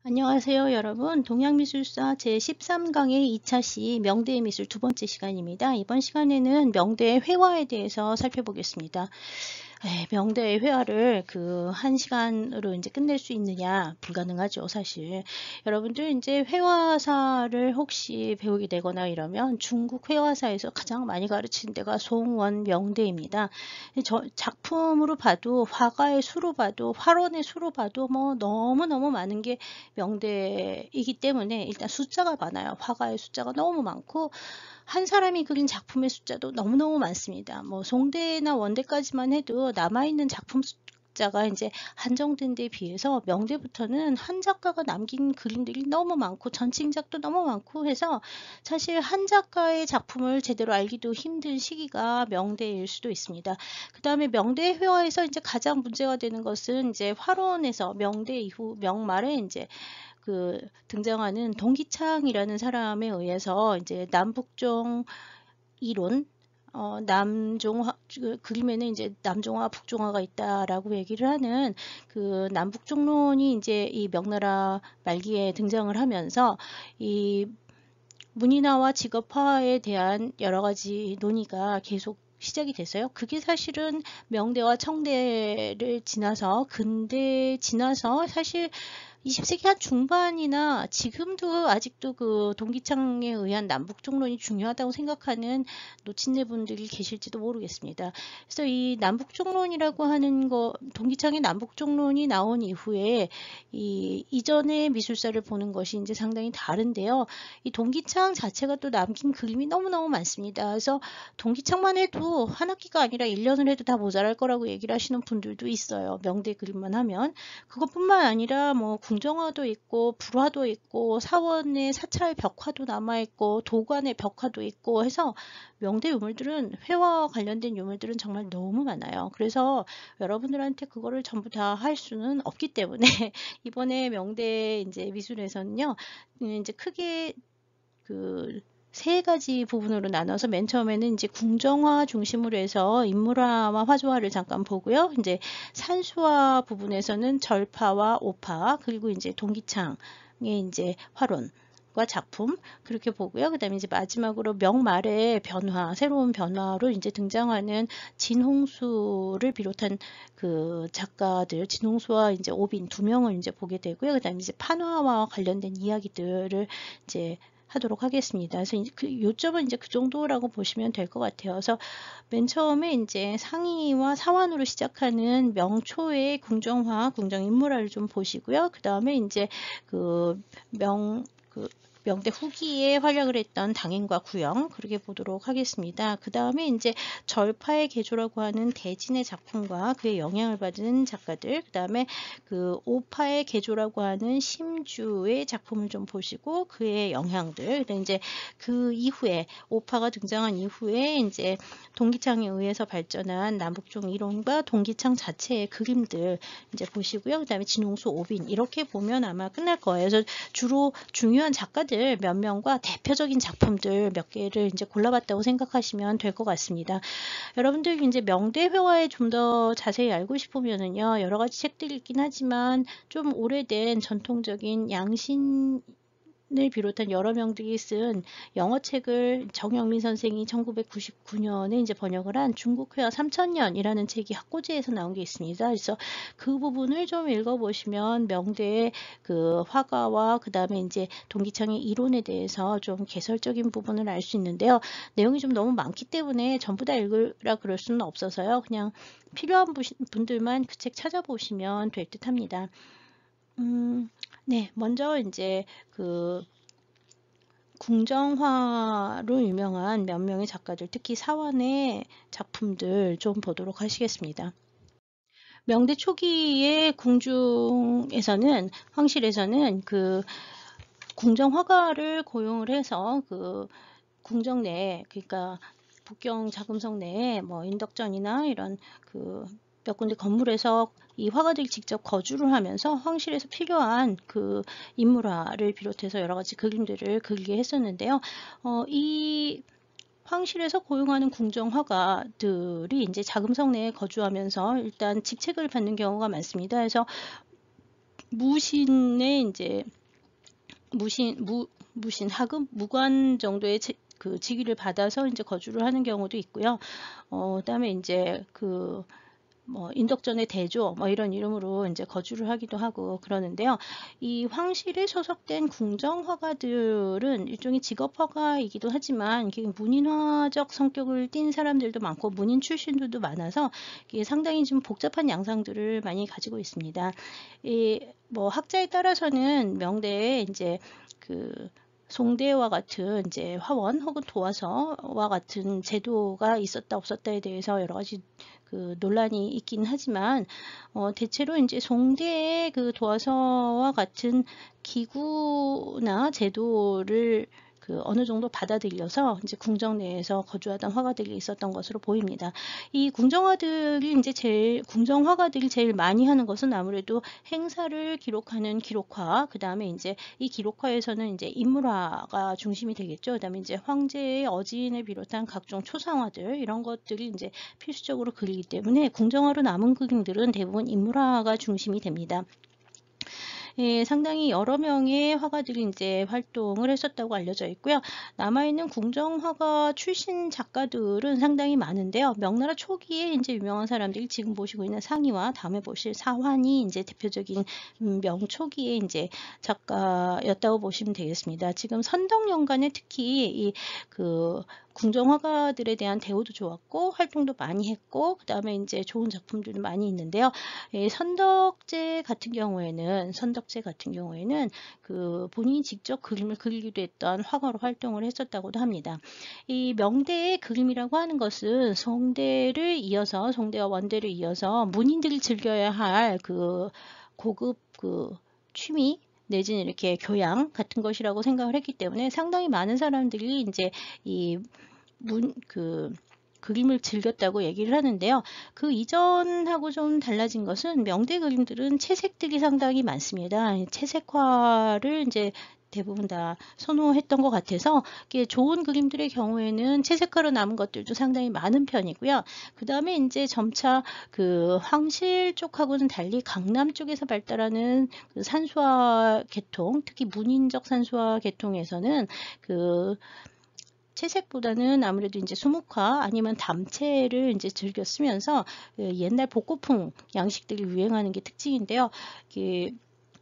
안녕하세요, 여러분. 동양미술사 제13강의 2차 시 명대의 미술 두 번째 시간입니다. 이번 시간에는 명대의 회화에 대해서 살펴보겠습니다. 명대의 회화를 그 1시간으로 이제 끝낼 수 있느냐? 불가능하죠, 사실. 여러분들 이제 회화사를 혹시 배우게 되거나 이러면 중국 회화사에서 가장 많이 가르치는 데가 송원 명대입니다. 작품으로 봐도 화가의 수로 봐도 화론의 수로 봐도 뭐 너무너무 많은 게 명대이기 때문에 일단 숫자가 많아요. 화가의 숫자가 너무 많고 한 사람이 그린 작품의 숫자도 너무너무 많습니다. 뭐 송대나 원대까지만 해도 남아있는 작품 숫자가 이제 한정된 데에 비해서 명대부터는 한 작가가 남긴 그림들이 너무 많고 전칭작도 너무 많고 해서 사실 한 작가의 작품을 제대로 알기도 힘든 시기가 명대일 수도 있습니다. 그 다음에 명대 회화에서 이제 가장 문제가 되는 것은 이제 화론에서 명대 이후 명말에 이제 등장하는 동기창이라는 사람에 의해서 이제 남북종 이론, 남종화, 그림에는 이제 남종화, 북종화가 있다라고 얘기를 하는 그 남북종론이 이제 이 명나라 말기에 등장을 하면서 이 문인화와 직업화에 대한 여러 가지 논의가 계속 시작이 됐어요. 그게 사실은 명대와 청대를 지나서 근대 지나서 사실 20세기 한 중반이나 지금도 아직도 그 동기창에 의한 남북종론이 중요하다고 생각하는 노친네분들이 계실지도 모르겠습니다. 그래서 이 남북종론이라고 하는 거, 동기창의 남북종론이 나온 이후에 이 이전의 미술사를 보는 것이 이제 상당히 다른데요. 이 동기창 자체가 또 남긴 그림이 너무너무 많습니다. 그래서 동기창만 해도 한 학기가 아니라 1년을 해도 다 모자랄 거라고 얘기를 하시는 분들도 있어요. 명대 그림만 하면. 그것뿐만 아니라 뭐 궁정화도 있고 불화도 있고 사원의 사찰 벽화도 남아있고 도관의 벽화도 있고 해서 명대 유물들은 회화와 관련된 유물들은 정말 너무 많아요. 그래서 여러분들한테 그거를 전부 다 할 수는 없기 때문에 이번에 명대 이제 미술에서는요, 이제 크게 그 세 가지 부분으로 나눠서 맨 처음에는 이제 궁정화 중심으로 해서 인물화와 화조화를 잠깐 보고요. 이제 산수화 부분에서는 절파와 오파 그리고 이제 동기창의 이제 화론과 작품 그렇게 보고요. 그다음에 이제 마지막으로 명말의 변화, 새로운 변화로 이제 등장하는 진홍수를 비롯한 그 작가들, 진홍수와 이제 오빈 두 명을 이제 보게 되고요. 그다음에 이제 판화와 관련된 이야기들을 이제 하도록 하겠습니다. 그래서 그 요점은 이제 그 정도라고 보시면 될 것 같아요. 그래서 맨 처음에 이제 상이와 사완으로 시작하는 명초의 궁정화, 궁정인물화를 좀 보시고요. 그 다음에 이제 명대 후기에 활약을 했던 당인과 구영 그렇게 보도록 하겠습니다. 그 다음에 이제 절파의 개조라고 하는 대진의 작품과 그의 영향을 받은 작가들, 그 다음에 그 오파의 개조라고 하는 심주의 작품을 좀 보시고 그의 영향들, 이제 그 이후에 오파가 등장한 이후에 이제 동기창에 의해서 발전한 남북종 이론과 동기창 자체의 그림들 이제 보시고요. 그 다음에 진홍수, 오빈 이렇게 보면 아마 끝날 거예요. 그래서 주로 중요한 작가들 몇 명과 대표적인 작품들 몇 개를 이제 골라봤다고 생각하시면 될 것 같습니다. 여러분들 이제 명대 회화에 좀 더 자세히 알고 싶으면은요, 여러 가지 책들이 있긴 하지만 좀 오래된 전통적인 양신 을 비롯한 여러 명들이 쓴 영어책을 정영민 선생이 1999년에 이제 번역을 한 중국회화 3000년이라는 책이 학고지에서 나온 게 있습니다. 그래서 그 부분을 좀 읽어보시면 명대의 그 화가와 그 다음에 이제 동기창의 이론에 대해서 좀 개설적인 부분을 알 수 있는데요. 내용이 좀 너무 많기 때문에 전부 다 읽으라 그럴 수는 없어서요. 그냥 필요한 분들만 그 책 찾아보시면 될 듯 합니다. 네, 먼저 이제 그 궁정화로 유명한 몇 명의 작가들, 특히 사원의 작품들 좀 보도록 하시겠습니다. 명대 초기의 궁중에서는, 황실에서는 그 궁정화가를 고용을 해서 그 궁정 내에, 그러니까 북경 자금성 내에 뭐 인덕전이나 이런 그 몇 군데 건물에서 이 화가들이 직접 거주를 하면서 황실에서 필요한 그 인물화를 비롯해서 여러 가지 그림들을 그리게 했었는데요. 이 황실에서 고용하는 궁정화가들이 이제 자금성 내에 거주하면서 일단 직책을 받는 경우가 많습니다. 그래서 무신의 이제 무신 하급 무관 정도의 그 직위를 받아서 이제 거주를 하는 경우도 있고요. 그다음에 이제 뭐 인덕전의 대조 뭐 이런 이름으로 이제 거주를 하기도 하고 그러는데요. 이 황실에 소속된 궁정화가들은 일종의 직업화가이기도 하지만 문인화적 성격을 띤 사람들도 많고 문인 출신들도 많아서 이게 상당히 좀 복잡한 양상들을 많이 가지고 있습니다. 뭐 학자에 따라서는 명대에 이제 송대와 같은 이제 화원 혹은 도화서와 같은 제도가 있었다 없었다에 대해서 여러 가지 논란이 있긴 하지만 대체로 이제 송대의 도화서와 같은 기구나 제도를 어느 정도 받아들여서 이제 궁정 내에서 거주하던 화가들이 있었던 것으로 보입니다. 이 궁정 화가들이 제일 많이 하는 것은 아무래도 행사를 기록하는 기록화, 그 다음에 이제 이 기록화에서는 이제 인물화가 중심이 되겠죠. 그 다음에 이제 황제의 어진을 비롯한 각종 초상화들 이런 것들이 이제 필수적으로 그리기 때문에 궁정화로 남은 그림들은 대부분 인물화가 중심이 됩니다. 상당히 여러 명의 화가들이 이제 활동을 했었다고 알려져 있고요. 남아있는 궁정화가 출신 작가들은 상당히 많은데요. 명나라 초기에 이제 유명한 사람들이 지금 보시고 있는 상이와 다음에 보실 사환이 이제 대표적인 명초기의 이제 작가였다고 보시면 되겠습니다. 지금 선덕연간에 특히 궁정화가들에 대한 대우도 좋았고 활동도 많이 했고 그 다음에 이제 좋은 작품들도 많이 있는데요. 선덕제 같은 경우에는 본인이 직접 그림을 그리기도 했던 화가로 활동을 했었다고도 합니다. 이 명대의 그림이라고 하는 것은 송대와 원대를 이어서 문인들이 즐겨야 할 고급 취미 내지는 이렇게 교양 같은 것이라고 생각을 했기 때문에 상당히 많은 사람들이 이제 그림을 즐겼다고 얘기를 하는데요. 그 이전하고 좀 달라진 것은 명대 그림들은 채색들이 상당히 많습니다. 채색화를 이제 대부분 다 선호했던 것 같아서 좋은 그림들의 경우에는 채색화로 남은 것들도 상당히 많은 편이고요. 그 다음에 이제 점차 황실 쪽하고는 달리 강남 쪽에서 발달하는 산수화 계통, 특히 문인적 산수화 계통에서는 채색보다는 아무래도 이제 수묵화 아니면 담채를 이제 즐겨 쓰면서 옛날 복고풍 양식들이 유행하는 게 특징인데요.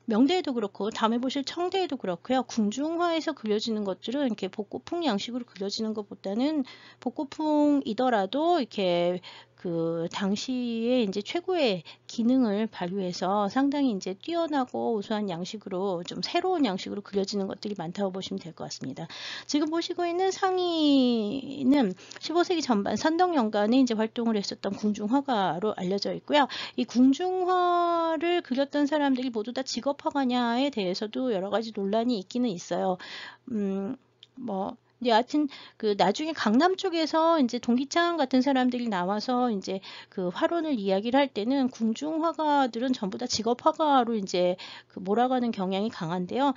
명대에도 그렇고 다음에 보실 청대에도 그렇고요. 궁중화에서 그려지는 것들은 이렇게 복고풍 양식으로 그려지는 것보다는 복고풍이더라도 이렇게 당시에 이제 최고의 기능을 발휘해서 상당히 이제 뛰어나고 우수한 양식으로 좀 새로운 양식으로 그려지는 것들이 많다고 보시면 될 것 같습니다. 지금 보시고 있는 상의는 15세기 전반 선덕연간에 이제 활동을 했었던 궁중화가로 알려져 있고요. 이 궁중화를 그렸던 사람들이 모두 다 직업화가냐에 대해서도 여러 가지 논란이 있기는 있어요. 여하튼 나중에 강남 쪽에서 이제 동기창 같은 사람들이 나와서 이제 화론을 이야기를 할 때는 궁중화가들은 전부 다 직업화가로 이제 몰아가는 경향이 강한데요.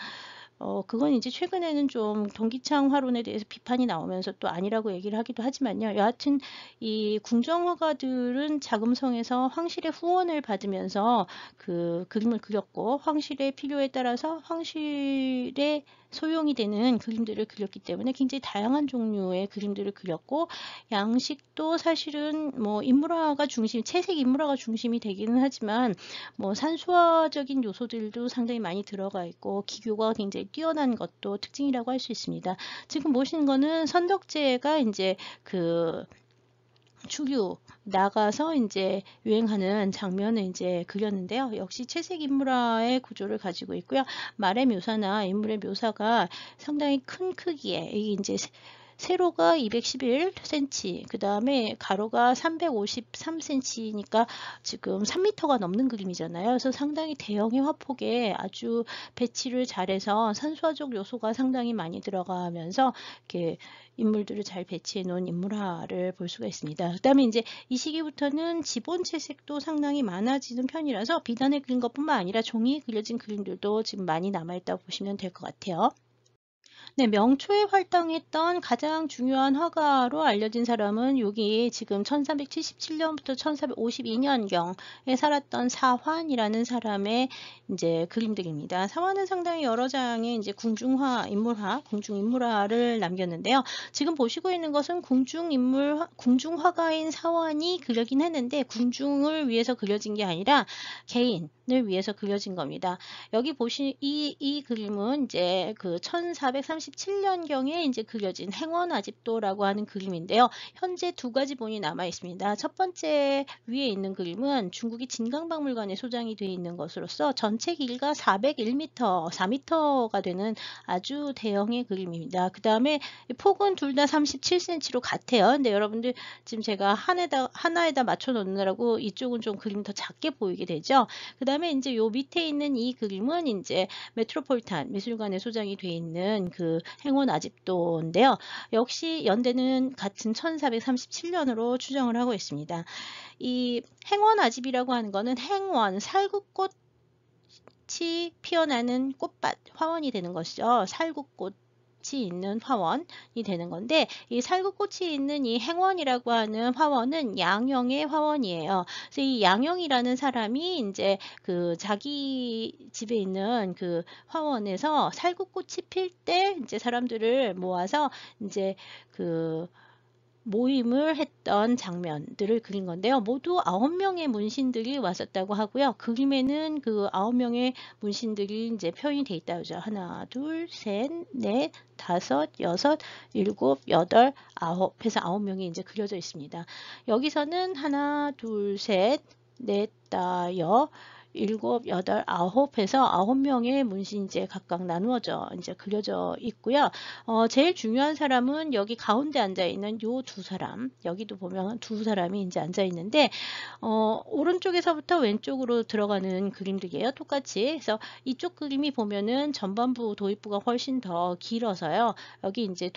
그건 이제 최근에는 좀 동기창 화론에 대해서 비판이 나오면서 또 아니라고 얘기를 하기도 하지만요. 여하튼 이 궁정화가들은 자금성에서 황실의 후원을 받으면서 그림을 그렸고 황실의 필요에 따라서 황실의 소용이 되는 그림들을 그렸기 때문에 굉장히 다양한 종류의 그림들을 그렸고 양식도 사실은 뭐 채색 인물화가 중심이 되기는 하지만 뭐 산수화적인 요소들도 상당히 많이 들어가 있고 기교가 굉장히 뛰어난 것도 특징이라고 할 수 있습니다. 지금 보시는 거는 선덕제가 이제 주류 나가서 이제 유행하는 장면을 이제 그렸는데요. 역시 채색 인물화의 구조를 가지고 있고요. 말의 묘사나 인물의 묘사가 상당히 큰 크기에 이게 이제 세로가 211cm, 그 다음에 가로가 353cm니까 지금 3m가 넘는 그림이잖아요. 그래서 상당히 대형의 화폭에 아주 배치를 잘해서 산수화적 요소가 상당히 많이 들어가면서 이렇게 인물들을 잘 배치해 놓은 인물화를 볼 수가 있습니다. 그 다음에 이제 이 시기부터는 지본 채색도 상당히 많아지는 편이라서 비단에 그린 것뿐만 아니라 종이에 그려진 그림들도 지금 많이 남아있다고 보시면 될 것 같아요. 네, 명초에 활동했던 가장 중요한 화가로 알려진 사람은 여기 지금 1477년부터 1452년경에 살았던 사환이라는 사람의 이제 그림들입니다. 사환은 상당히 여러 장의 이제 궁중인물화를 남겼는데요. 지금 보시고 있는 것은 궁중화가인 사환이 그려긴 했는데 궁중을 위해서 그려진 게 아니라 개인을 위해서 그려진 겁니다. 여기 보시 이 그림은 이제 그 1437년경에 이제 그려진 행원아집도라고 하는 그림인데요. 현재 두 가지 본이 남아 있습니다. 첫 번째 위에 있는 그림은 중국의 진강박물관에 소장이 되어 있는 것으로서 전체 길이가 401m, 4m가 되는 아주 대형의 그림입니다. 그 다음에 폭은 둘 다 37cm로 같아요. 근데 여러분들 지금 제가 하나에다 맞춰 놓느라고 이쪽은 좀 그림 더 작게 보이게 되죠. 그 다음에 이제 요 밑에 있는 이 그림은 이제 메트로폴리탄 미술관에 소장이 되어 있는 그 행원아집도인데요. 역시 연대는 같은 1437년으로 추정을 하고 있습니다. 이 행원아집이라고 하는 거는 행원, 살구꽃이 피어나는 꽃밭, 화원이 되는 것이죠. 살구꽃 이 있는 화원이 되는 건데 이 살구꽃이 있는 이 행원이라고 하는 화원은 양영의 화원이에요. 그래서 이 양영이라는 사람이 이제 그 자기 집에 있는 그 화원에서 살구꽃이 필 때 이제 사람들을 모아서 이제 그 모임을 했던 장면들을 그린 건데요. 모두 9명의 문신들이 왔었다고 하고요. 그림에는 그 9명의 문신들이 이제 표현이 돼 있다고 하죠. 하나, 둘, 셋, 넷, 다섯, 여섯, 일곱, 여덟, 아홉 해서 9명이 이제 그려져 있습니다. 여기서는 하나, 둘, 셋, 넷, 다, 여, 일곱, 여덟, 아홉 해서 9명의 문신이 각각 나누어져 이제 그려져 있고요. 제일 중요한 사람은 여기 가운데 앉아 있는 요 두 사람, 여기도 보면 두 사람이 이제 앉아 있는데, 오른쪽에서부터 왼쪽으로 들어가는 그림들이에요. 똑같이. 그래서 이쪽 그림이 보면은 전반부 도입부가 훨씬 더 길어서요. 여기 이제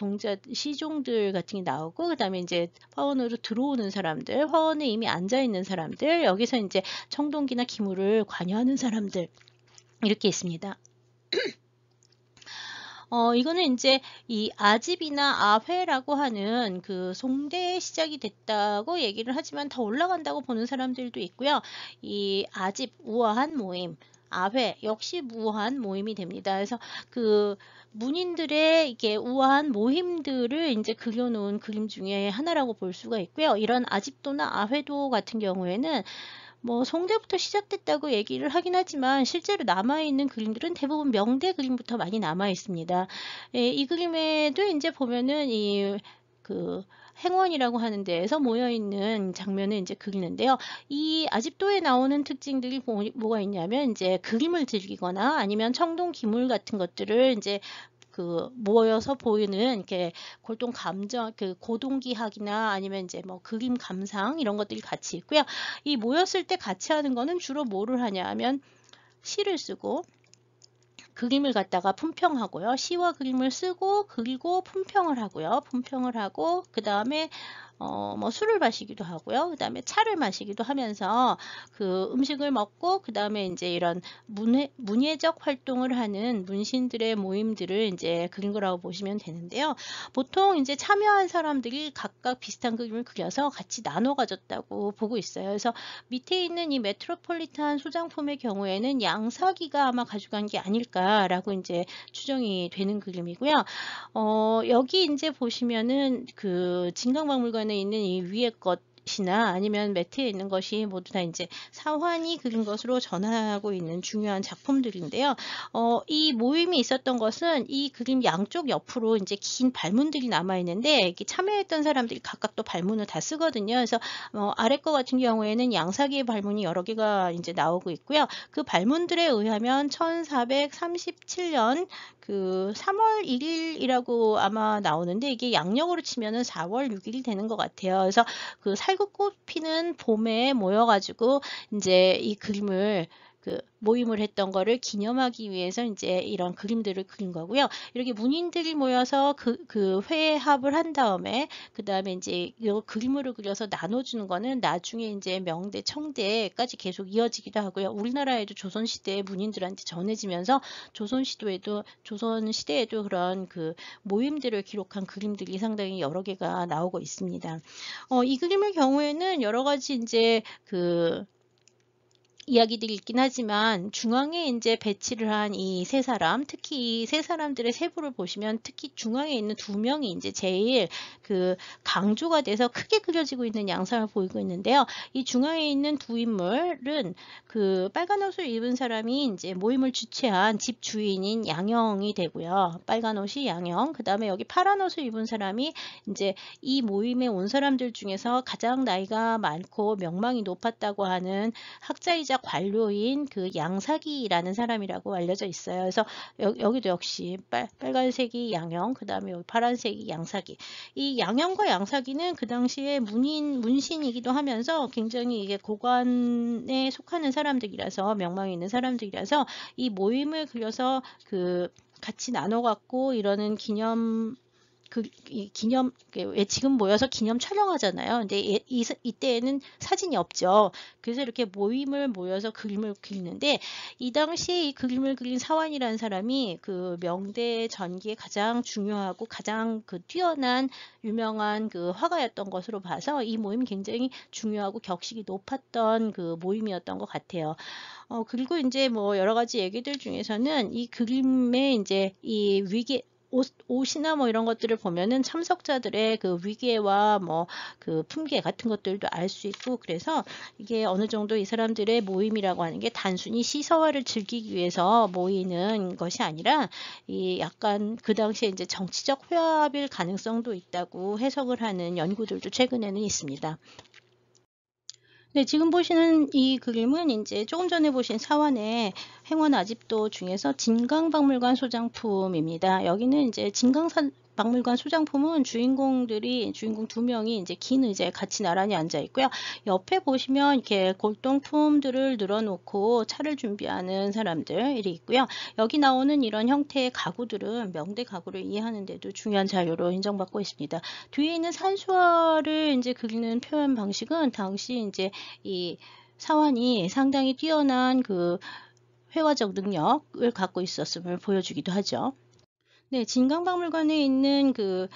시종들 같은 게 나오고, 그 다음에 이제 화원으로 들어오는 사람들, 화원에 이미 앉아 있는 사람들, 여기서 이제 청동기나 기물을 관여하는 사람들, 이렇게 있습니다. 이거는 이제 이 아집이나 아회라고 하는 그 송대에 시작이 됐다고 얘기를 하지만 더 올라간다고 보는 사람들도 있고요. 이 아집, 우아한 모임, 아회 역시 무한 모임이 됩니다. 그래서 그 문인들의 이게 우아한 모임들을 이제 그려놓은 그림 중에 하나라고 볼 수가 있고요. 이런 아집도나 아회도 같은 경우에는 뭐 송대부터 시작됐다고 얘기를 하긴 하지만 실제로 남아있는 그림들은 대부분 명대 그림부터 많이 남아 있습니다. 예, 이 그림에도 이제 보면은 이 그 행원이라고 하는 데에서 모여 있는 장면을 이제 그리는데요. 이 아집도에 나오는 특징들이 뭐가 있냐면 이제 그림을 즐기거나 아니면 청동 기물 같은 것들을 이제 그 모여서 보이는 이렇게 골동 감정, 그 고동기학이나 아니면 이제 뭐 그림 감상 이런 것들이 같이 있고요. 이 모였을 때 같이 하는 거는 주로 뭐를 하냐 하면 시를 쓰고 그림을 갖다가 품평하고요. 시와 그림을 쓰고 그리고 품평을 하고요. 품평을 하고 그 다음에 뭐 술을 마시기도 하고요. 그 다음에 차를 마시기도 하면서 그 음식을 먹고 그 다음에 이제 이런 문예적 활동을 하는 문신들의 모임들을 이제 그린 거라고 보시면 되는데요. 보통 이제 참여한 사람들이 각각 비슷한 그림을 그려서 같이 나눠 가졌다고 보고 있어요. 그래서 밑에 있는 이 메트로폴리탄 소장품의 경우에는 양사기가 아마 가져간 게 아닐까라고 이제 추정이 되는 그림이고요. 여기 이제 보시면은 그 진강박물관에 있는 이 위에 것이나 아니면 매트에 있는 것이 모두 다 이제 사환이 그린 것으로 전하고 있는 중요한 작품들인데요. 이 모임이 있었던 것은 이 그림 양쪽 옆으로 이제 긴 발문들이 남아 있는데 이렇게 참여했던 사람들이 각각 또 발문을 다 쓰거든요. 그래서 아래 거 같은 경우에는 양사기의 발문이 여러 개가 이제 나오고 있고요. 그 발문들에 의하면 1437년 그 3월 1일이라고 아마 나오는데 이게 양력으로 치면은 4월 6일이 되는 것 같아요. 그래서 그 살구꽃 피는 봄에 모여가지고 이제 이 그림을 그 모임을 했던 거를 기념하기 위해서 이제 이런 그림들을 그린 거고요. 이렇게 문인들이 모여서 그 회합을 한 다음에 그 다음에 이제 이 그림으로 그려서 나눠주는 거는 나중에 이제 명대, 청대까지 계속 이어지기도 하고요. 우리나라에도 조선시대에 문인들한테 전해지면서 조선시대에도 그런 그 모임들을 기록한 그림들이 상당히 여러 개가 나오고 있습니다. 이 그림의 경우에는 여러 가지 이제 그 이야기들이 있긴 하지만 중앙에 이제 배치를 한 이 세 사람, 특히 이 세 사람들의 세부를 보시면 특히 중앙에 있는 두 명이 이제 제일 그 강조가 돼서 크게 그려지고 있는 양상을 보이고 있는데요. 이 중앙에 있는 두 인물은 그 빨간 옷을 입은 사람이 이제 모임을 주최한 집 주인인 양형이 되고요. 빨간 옷이 양형, 그 다음에 여기 파란 옷을 입은 사람이 이제 이 모임에 온 사람들 중에서 가장 나이가 많고 명망이 높았다고 하는 학자이자 관료인 그 양사기라는 사람이라고 알려져 있어요. 그래서 여기도 역시 빨간색이 양형, 그 다음에 여기 파란색이 양사기. 이 양형과 양사기는 그 당시에 문신이기도 하면서 굉장히 이게 고관에 속하는 사람들이라서 명망이 있는 사람들이라서 이 모임을 그려서 그 같이 나눠 갖고 이러는 왜 지금 모여서 기념 촬영하잖아요. 근데 이때에는 사진이 없죠. 그래서 이렇게 모임을 모여서 그림을 그리는데 이 당시에 이 그림을 그린 사완이라는 사람이 그 명대 전기에 가장 중요하고 가장 그 뛰어난 유명한 그 화가였던 것으로 봐서 이 모임이 굉장히 중요하고 격식이 높았던 그 모임이었던 것 같아요. 그리고 이제 뭐 여러 가지 얘기들 중에서는 이 그림에 이제 이 옷이나 뭐 이런 것들을 보면은 참석자들의 그 위계와 뭐 그 품계 같은 것들도 알 수 있고 그래서 이게 어느 정도 이 사람들의 모임이라고 하는 게 단순히 시서화를 즐기기 위해서 모이는 것이 아니라 이 약간 그 당시에 이제 정치적 회합일 가능성도 있다고 해석을 하는 연구들도 최근에는 있습니다. 네, 지금 보시는 이 그림은 이제 조금 전에 보신 사완의 행원 아집도 중에서 진강박물관 소장품입니다. 여기는 이제 박물관 소장품은 주인공 두 명이 이제 긴 의자에 같이 나란히 앉아 있고요. 옆에 보시면 이렇게 골동품들을 늘어놓고 차를 준비하는 사람들이 있고요. 여기 나오는 이런 형태의 가구들은 명대 가구를 이해하는 데도 중요한 자료로 인정받고 있습니다. 뒤에 있는 산수화를 이제 그리는 표현 방식은 당시 이제 이 사완이 상당히 뛰어난 그 회화적 능력을 갖고 있었음을 보여주기도 하죠. 네, 진강박물관에 있는 그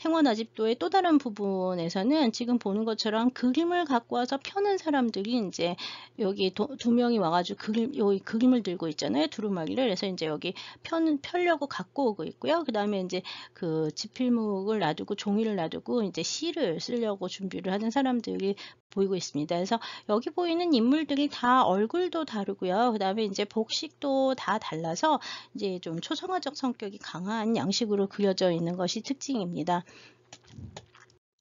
행원 아집도의 또 다른 부분에서는 지금 보는 것처럼 그림을 갖고 와서 펴는 사람들이 이제 여기 두 명이 와가지고 여기 그림을 들고 있잖아요. 두루마기를. 그래서 이제 여기 펴려고 갖고 오고 있고요. 그 다음에 이제 그 지필목을 놔두고 종이를 놔두고 이제 시를 쓰려고 준비를 하는 사람들이 보이고 있습니다. 그래서 여기 보이는 인물들이 다 얼굴도 다르고요. 그 다음에 이제 복식도 다 달라서 이제 좀 초상화적 성격이 강한 양식으로 그려져 있는 것이 특징입니다.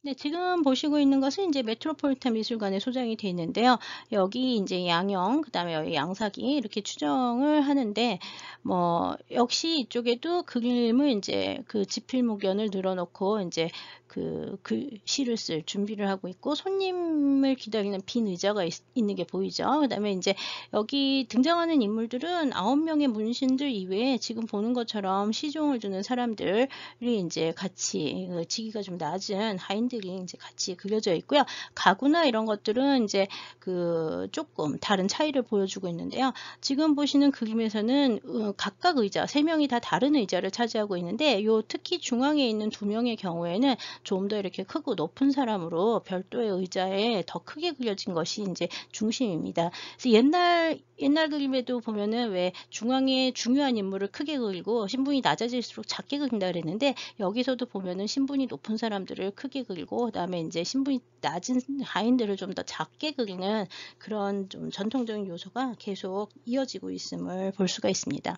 네, 지금 보시고 있는 것은 이제 메트로폴리탄 미술관에 소장이 되어 있는데요. 여기 이제 양형, 그 다음에 여기 양사기 이렇게 추정을 하는데, 뭐, 역시 이쪽에도 그림을 이제 그 지필목연을 늘어놓고 이제 그 글씨를 쓸 준비를 하고 있고, 손님을 기다리는 빈 의자가 있는 게 보이죠. 그 다음에 이제 여기 등장하는 인물들은 9명의 문신들 이외에 지금 보는 것처럼 시종을 주는 사람들이 이제 같이 직위가 좀 낮은 하인들이 이제 같이 그려져 있고요. 가구나 이런 것들은 이제 그 조금 다른 차이를 보여주고 있는데요. 지금 보시는 그림에서는 각각 의자, 3명이 다 다른 의자를 차지하고 있는데 요 특히 중앙에 있는 2명의 경우에는 좀 더 이렇게 크고 높은 사람으로 별도의 의자에 더 크게 그려진 것이 이제 중심입니다. 그래서 옛날 그림에도 보면은 왜 중앙에 중요한 인물을 크게 그리고 신분이 낮아질수록 작게 그린다 그랬는데 여기서도 보면은 신분이 높은 사람들을 크게 그리고 그다음에 이제 신분이 낮은 하인들을 좀 더 작게 그리는 그런 좀 전통적인 요소가 계속 이어지고 있음을 볼 수가 있습니다.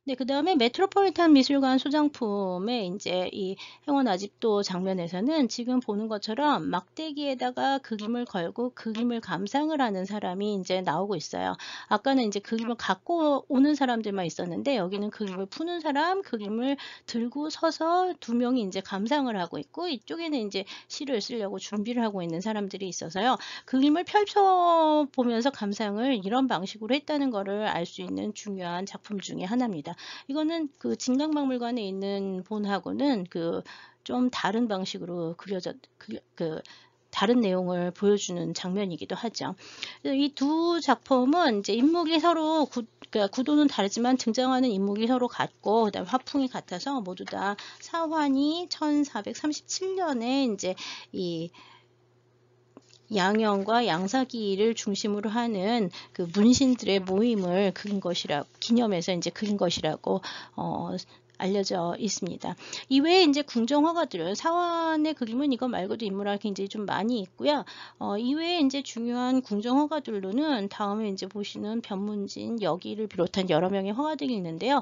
네, 그 다음에 메트로폴리탄 미술관 소장품의 이제 이 행원 아집도 장면에서는 지금 보는 것처럼 막대기에다가 그림을 걸고 그림을 감상을 하는 사람이 이제 나오고 있어요. 아까는 이제 그림을 갖고 오는 사람들만 있었는데 여기는 그림을 푸는 사람, 그림을 들고 서서 두 명이 이제 감상을 하고 있고 이쪽에는 이제 시를 쓰려고 준비를 하고 있는 사람들이 있어서요. 그림을 펼쳐 보면서 감상을 이런 방식으로 했다는 것을 알 수 있는 중요한 작품 중에 하나입니다. 이거는 그 진강박물관에 있는 본하고는 그 좀 다른 방식으로 다른 내용을 보여주는 장면이기도 하죠. 이 두 작품은 이제 인물이 서로 그러니까 구도는 다르지만 등장하는 인물이 서로 같고 그다음에 화풍이 같아서 모두 다 사환이 1437년에 이제 이 양형과 양사기를 중심으로 하는 그 문신들의 모임을 그린 것이라 기념해서 이제 그린 것이라고 알려져 있습니다. 이외에 이제 궁정화가들은 사환의 그림은 이거 말고도 인물화가 굉장히 좀 많이 있고요. 이외에 이제 중요한 궁정화가들로는 다음에 이제 보시는 변문진, 여기를 비롯한 여러 명의 화가들이 있는데요.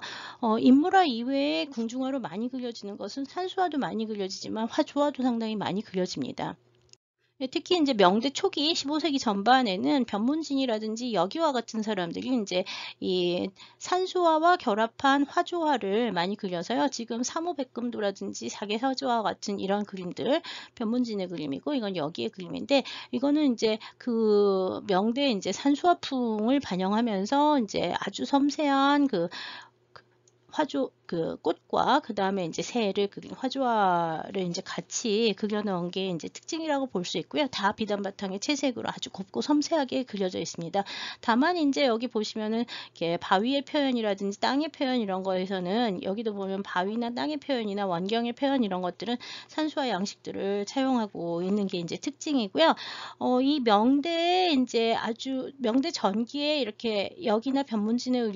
인물화 이외에 궁중화로 많이 그려지는 것은 산수화도 많이 그려지지만 화조화도 상당히 많이 그려집니다. 특히 이제 명대 초기 15세기 전반에는 변문진이라든지 여기와 같은 사람들이 이제 이 산수화와 결합한 화조화를 많이 그려서요. 지금 사무백금도라든지 사계서조와 같은 이런 그림들 변문진의 그림이고 이건 여기의 그림인데 이거는 이제 그 명대 이제 산수화풍을 반영하면서 이제 아주 섬세한 그 화조 그 꽃과 그 다음에 이제 새를 그린 화조화를 이제 같이 그려놓은 게 이제 특징이라고 볼 수 있고요. 다 비단 바탕에 채색으로 아주 곱고 섬세하게 그려져 있습니다. 다만 이제 여기 보시면은 이렇게 바위의 표현이라든지 땅의 표현 이런 거에서는 여기도 보면 바위나 땅의 표현이나 원경의 표현 이런 것들은 산수화 양식들을 차용하고 있는 게 이제 특징이고요. 이 명대에 이제 아주 명대 전기에 이렇게 여기나 변문진에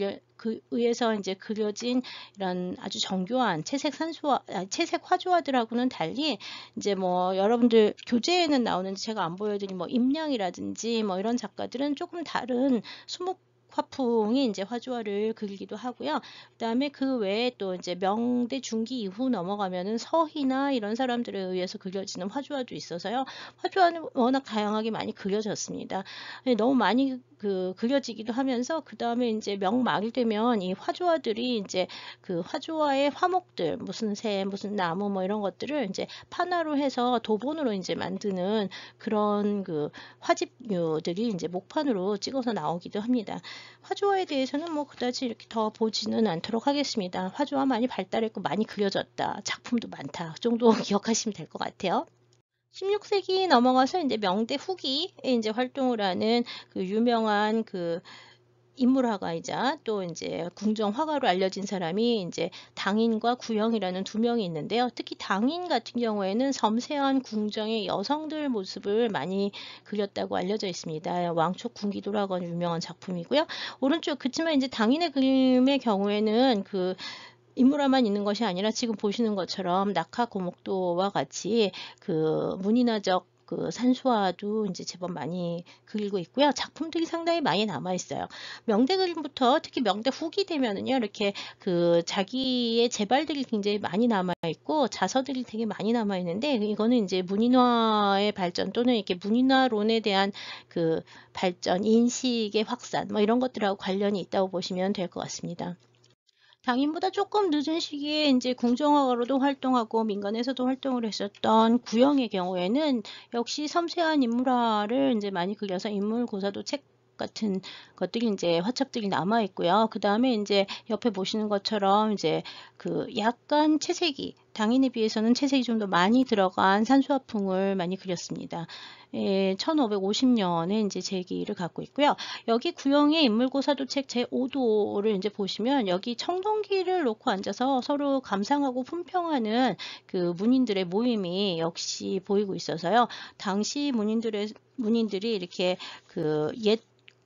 의해서 이제 그려진 이런 아주 정교한 채색 채색 화조화들하고는 달리 이제 뭐 여러분들 교재에는 나오는지 제가 안 보여드린 뭐 임량이라든지 뭐 이런 작가들은 조금 다른 수묵 화풍이 이제 화조화를 그리기도 하고요. 그다음에 그 외에 또 이제 명대 중기 이후 넘어가면은 서희나 이런 사람들에 의해서 그려지는 화조화도 있어서요. 화조화는 워낙 다양하게 많이 그려졌습니다. 너무 많이 그려지기도 하면서 그 다음에 이제 명말이 되면 이 화조화들이 이제 그 화조화의 화목들 무슨 새 무슨 나무 뭐 이런 것들을 이제 판화로 해서 도본으로 이제 만드는 그런 그 화집류들이 이제 목판으로 찍어서 나오기도 합니다. 화조화에 대해서는 뭐 그다지 이렇게 더 보지는 않도록 하겠습니다. 화조화 많이 발달했고 많이 그려졌다. 작품도 많다. 그 정도 기억하시면 될 것 같아요. 16세기 넘어가서 이제 명대 후기에 이제 활동을 하는 그 유명한 그 인물화가이자 또 이제 궁정 화가로 알려진 사람이 이제 당인과 구영이라는 두 명이 있는데요. 특히 당인 같은 경우에는 섬세한 궁정의 여성들 모습을 많이 그렸다고 알려져 있습니다. 왕촉 궁기도라고 하는 유명한 작품이고요. 오른쪽 그치만 이제 당인의 그림의 경우에는 그 인물화만 있는 것이 아니라 지금 보시는 것처럼 낙하 고목도와 같이 그 문인화적 그 산수화도 이제 제법 많이 그리고 있고요. 작품들이 상당히 많이 남아 있어요. 명대 그림부터 특히 명대 후기 되면은요, 이렇게 그 자기의 재발들이 굉장히 많이 남아 있고 자서들이 되게 많이 남아 있는데 이거는 이제 문인화의 발전 또는 이렇게 문인화론에 대한 그 발전, 인식의 확산 뭐 이런 것들하고 관련이 있다고 보시면 될 것 같습니다. 당인보다 조금 늦은 시기에 이제 궁정화가로도 활동하고 민간에서도 활동을 했었던 구영의 경우에는 역시 섬세한 인물화를 이제 많이 그려서 인물고사도 책 같은 것들이 이제 화첩들이 남아 있고요. 그 다음에 이제 옆에 보시는 것처럼 이제 그 약간 채색이 당인에 비해서는 채색이 좀 더 많이 들어간 산수화풍을 많이 그렸습니다. 1550년에 이제 제기를 갖고 있고요. 여기 구영의 인물고사도 책 제5도를 이제 보시면 여기 청동기를 놓고 앉아서 서로 감상하고 품평하는 그 문인들의 모임이 역시 보이고 있어서요. 당시 문인들이 이렇게 그 옛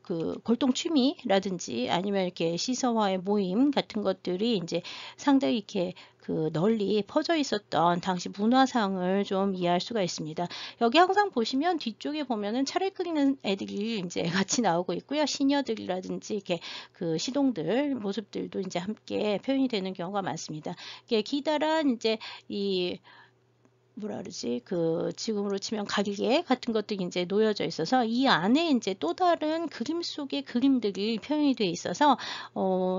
그 골동 취미라든지 아니면 이렇게 시서와의 모임 같은 것들이 이제 상당히 이렇게 그 널리 퍼져 있었던 당시 문화상을 좀 이해할 수가 있습니다. 여기 항상 보시면 뒤쪽에 보면은 차를 끓이는 애들이 이제 같이 나오고 있고요. 시녀들이라든지 이렇게 그 시동들 모습들도 이제 함께 표현이 되는 경우가 많습니다. 이게 기다란 이제 이 뭐라 그러지? 그 지금으로 치면 가리개 같은 것들이 이제 놓여져 있어서 이 안에 이제 또 다른 그림 속의 그림들이 표현이 되어 있어서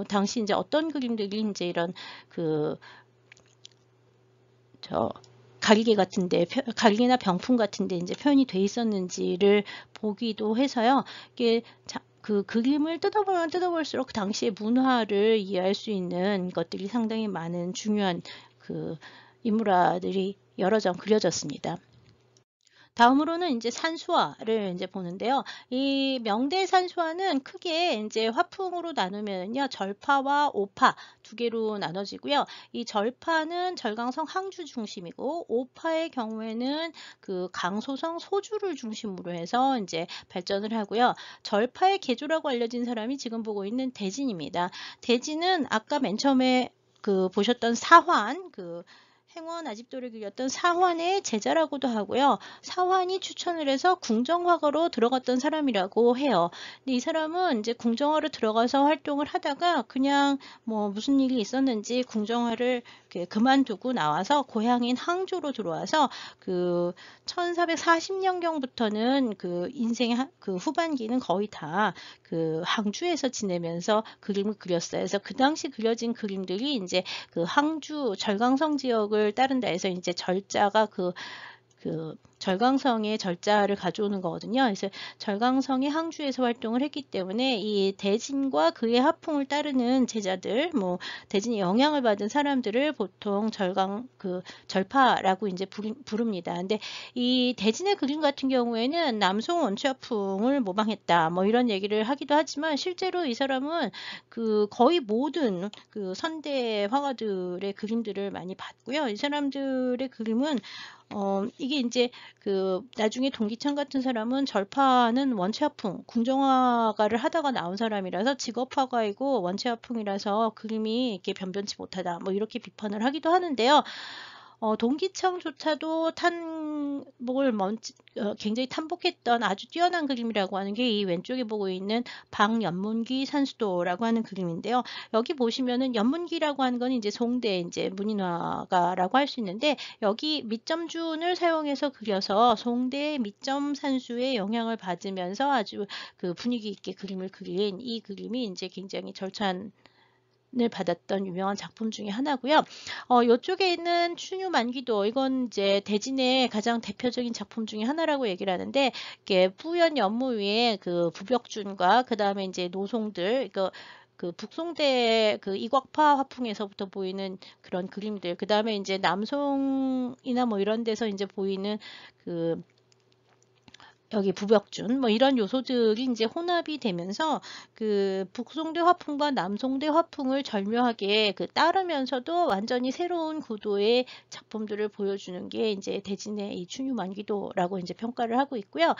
당시 이제 어떤 그림들이 이제 이런 그 가리개 같은데 가리개나 병풍 같은데 이제 표현이 돼 있었는지를 보기도 해서요. 이게 그 그림을 뜯어보면 뜯어볼수록 그 당시의 문화를 이해할 수 있는 것들이 상당히 많은 중요한 그 인물화들이 여러 점 그려졌습니다. 다음으로는 이제 산수화를 이제 보는데요. 이 명대 산수화는 크게 이제 화풍으로 나누면요. 절파와 오파 두 개로 나눠지고요. 이 절파는 절강성 항주 중심이고 오파의 경우에는 그 강소성 소주를 중심으로 해서 이제 발전을 하고요. 절파의 개조라고 알려진 사람이 지금 보고 있는 대진입니다. 대진은 아까 맨 처음에 그 보셨던 사환 행원 아집도를 그렸던 사환의 제자라고도 하고요. 사환이 추천을 해서 궁정화가로 들어갔던 사람이라고 해요. 근데 이 사람은 이제 궁정화로 들어가서 활동을 하다가 그냥 뭐 무슨 일이 있었는지 궁정화를 그만두고 나와서 고향인 항조로 들어와서 그 1440년경부터는 그 인생의 그 후반기는 거의 다 그 항주에서 지내면서 그림을 그렸어요. 그래서 그 당시 그려진 그림들이 이제 그 항주 절강성 지역을 따른다 해서 이제 절자가 그 절강성의 절자를 가져오는 거거든요. 그래서 절강성이 항주에서 활동을 했기 때문에 이 대진과 그의 화풍을 따르는 제자들, 뭐 대진이 영향을 받은 사람들을 보통 절파라고 이제 부릅니다. 근데 이 대진의 그림 같은 경우에는 남송 원추화풍을 모방했다, 뭐 이런 얘기를 하기도 하지만 실제로 이 사람은 그 거의 모든 그 선대 화가들의 그림들을 많이 봤고요. 이 사람들의 그림은 이게 이제 그 나중에 동기창 같은 사람은 절파는 원체화풍, 궁정화가를 하다가 나온 사람이라서 직업화가이고 원체화풍이라서 그림이 이렇게 변변치 못하다, 뭐 이렇게 비판을 하기도 하는데요. 동기창조차도 굉장히 탐복했던 아주 뛰어난 그림이라고 하는 게 이 왼쪽에 보고 있는 방연문기 산수도라고 하는 그림인데요. 여기 보시면은 연문기라고 하는 건 이제 송대 이제 문인화가라고 할 수 있는데 여기 밑점준을 사용해서 그려서 송대의 밑점 산수의 영향을 받으면서 아주 그 분위기 있게 그림을 그린 이 그림이 이제 굉장히 절찬 을 받았던 유명한 작품 중에 하나고요. 이쪽에 있는 춘유만기도 이건 이제 대진의 가장 대표적인 작품 중에 하나라고 얘기를 하는데 이게 뿌연 연무 위에 그 부벽준과 그 다음에 이제 노송들 그 북송대 그 이곽파 화풍에서부터 보이는 그런 그림들, 그 다음에 이제 남송이나 뭐 이런 데서 이제 보이는 그 여기 부벽준 뭐 이런 요소들이 이제 혼합이 되면서 그 북송대 화풍과 남송대 화풍을 절묘하게 그 따르면서도 완전히 새로운 구도의 작품들을 보여주는 게 이제 대진의 이 춘유만기도라고 이제 평가를 하고 있고요.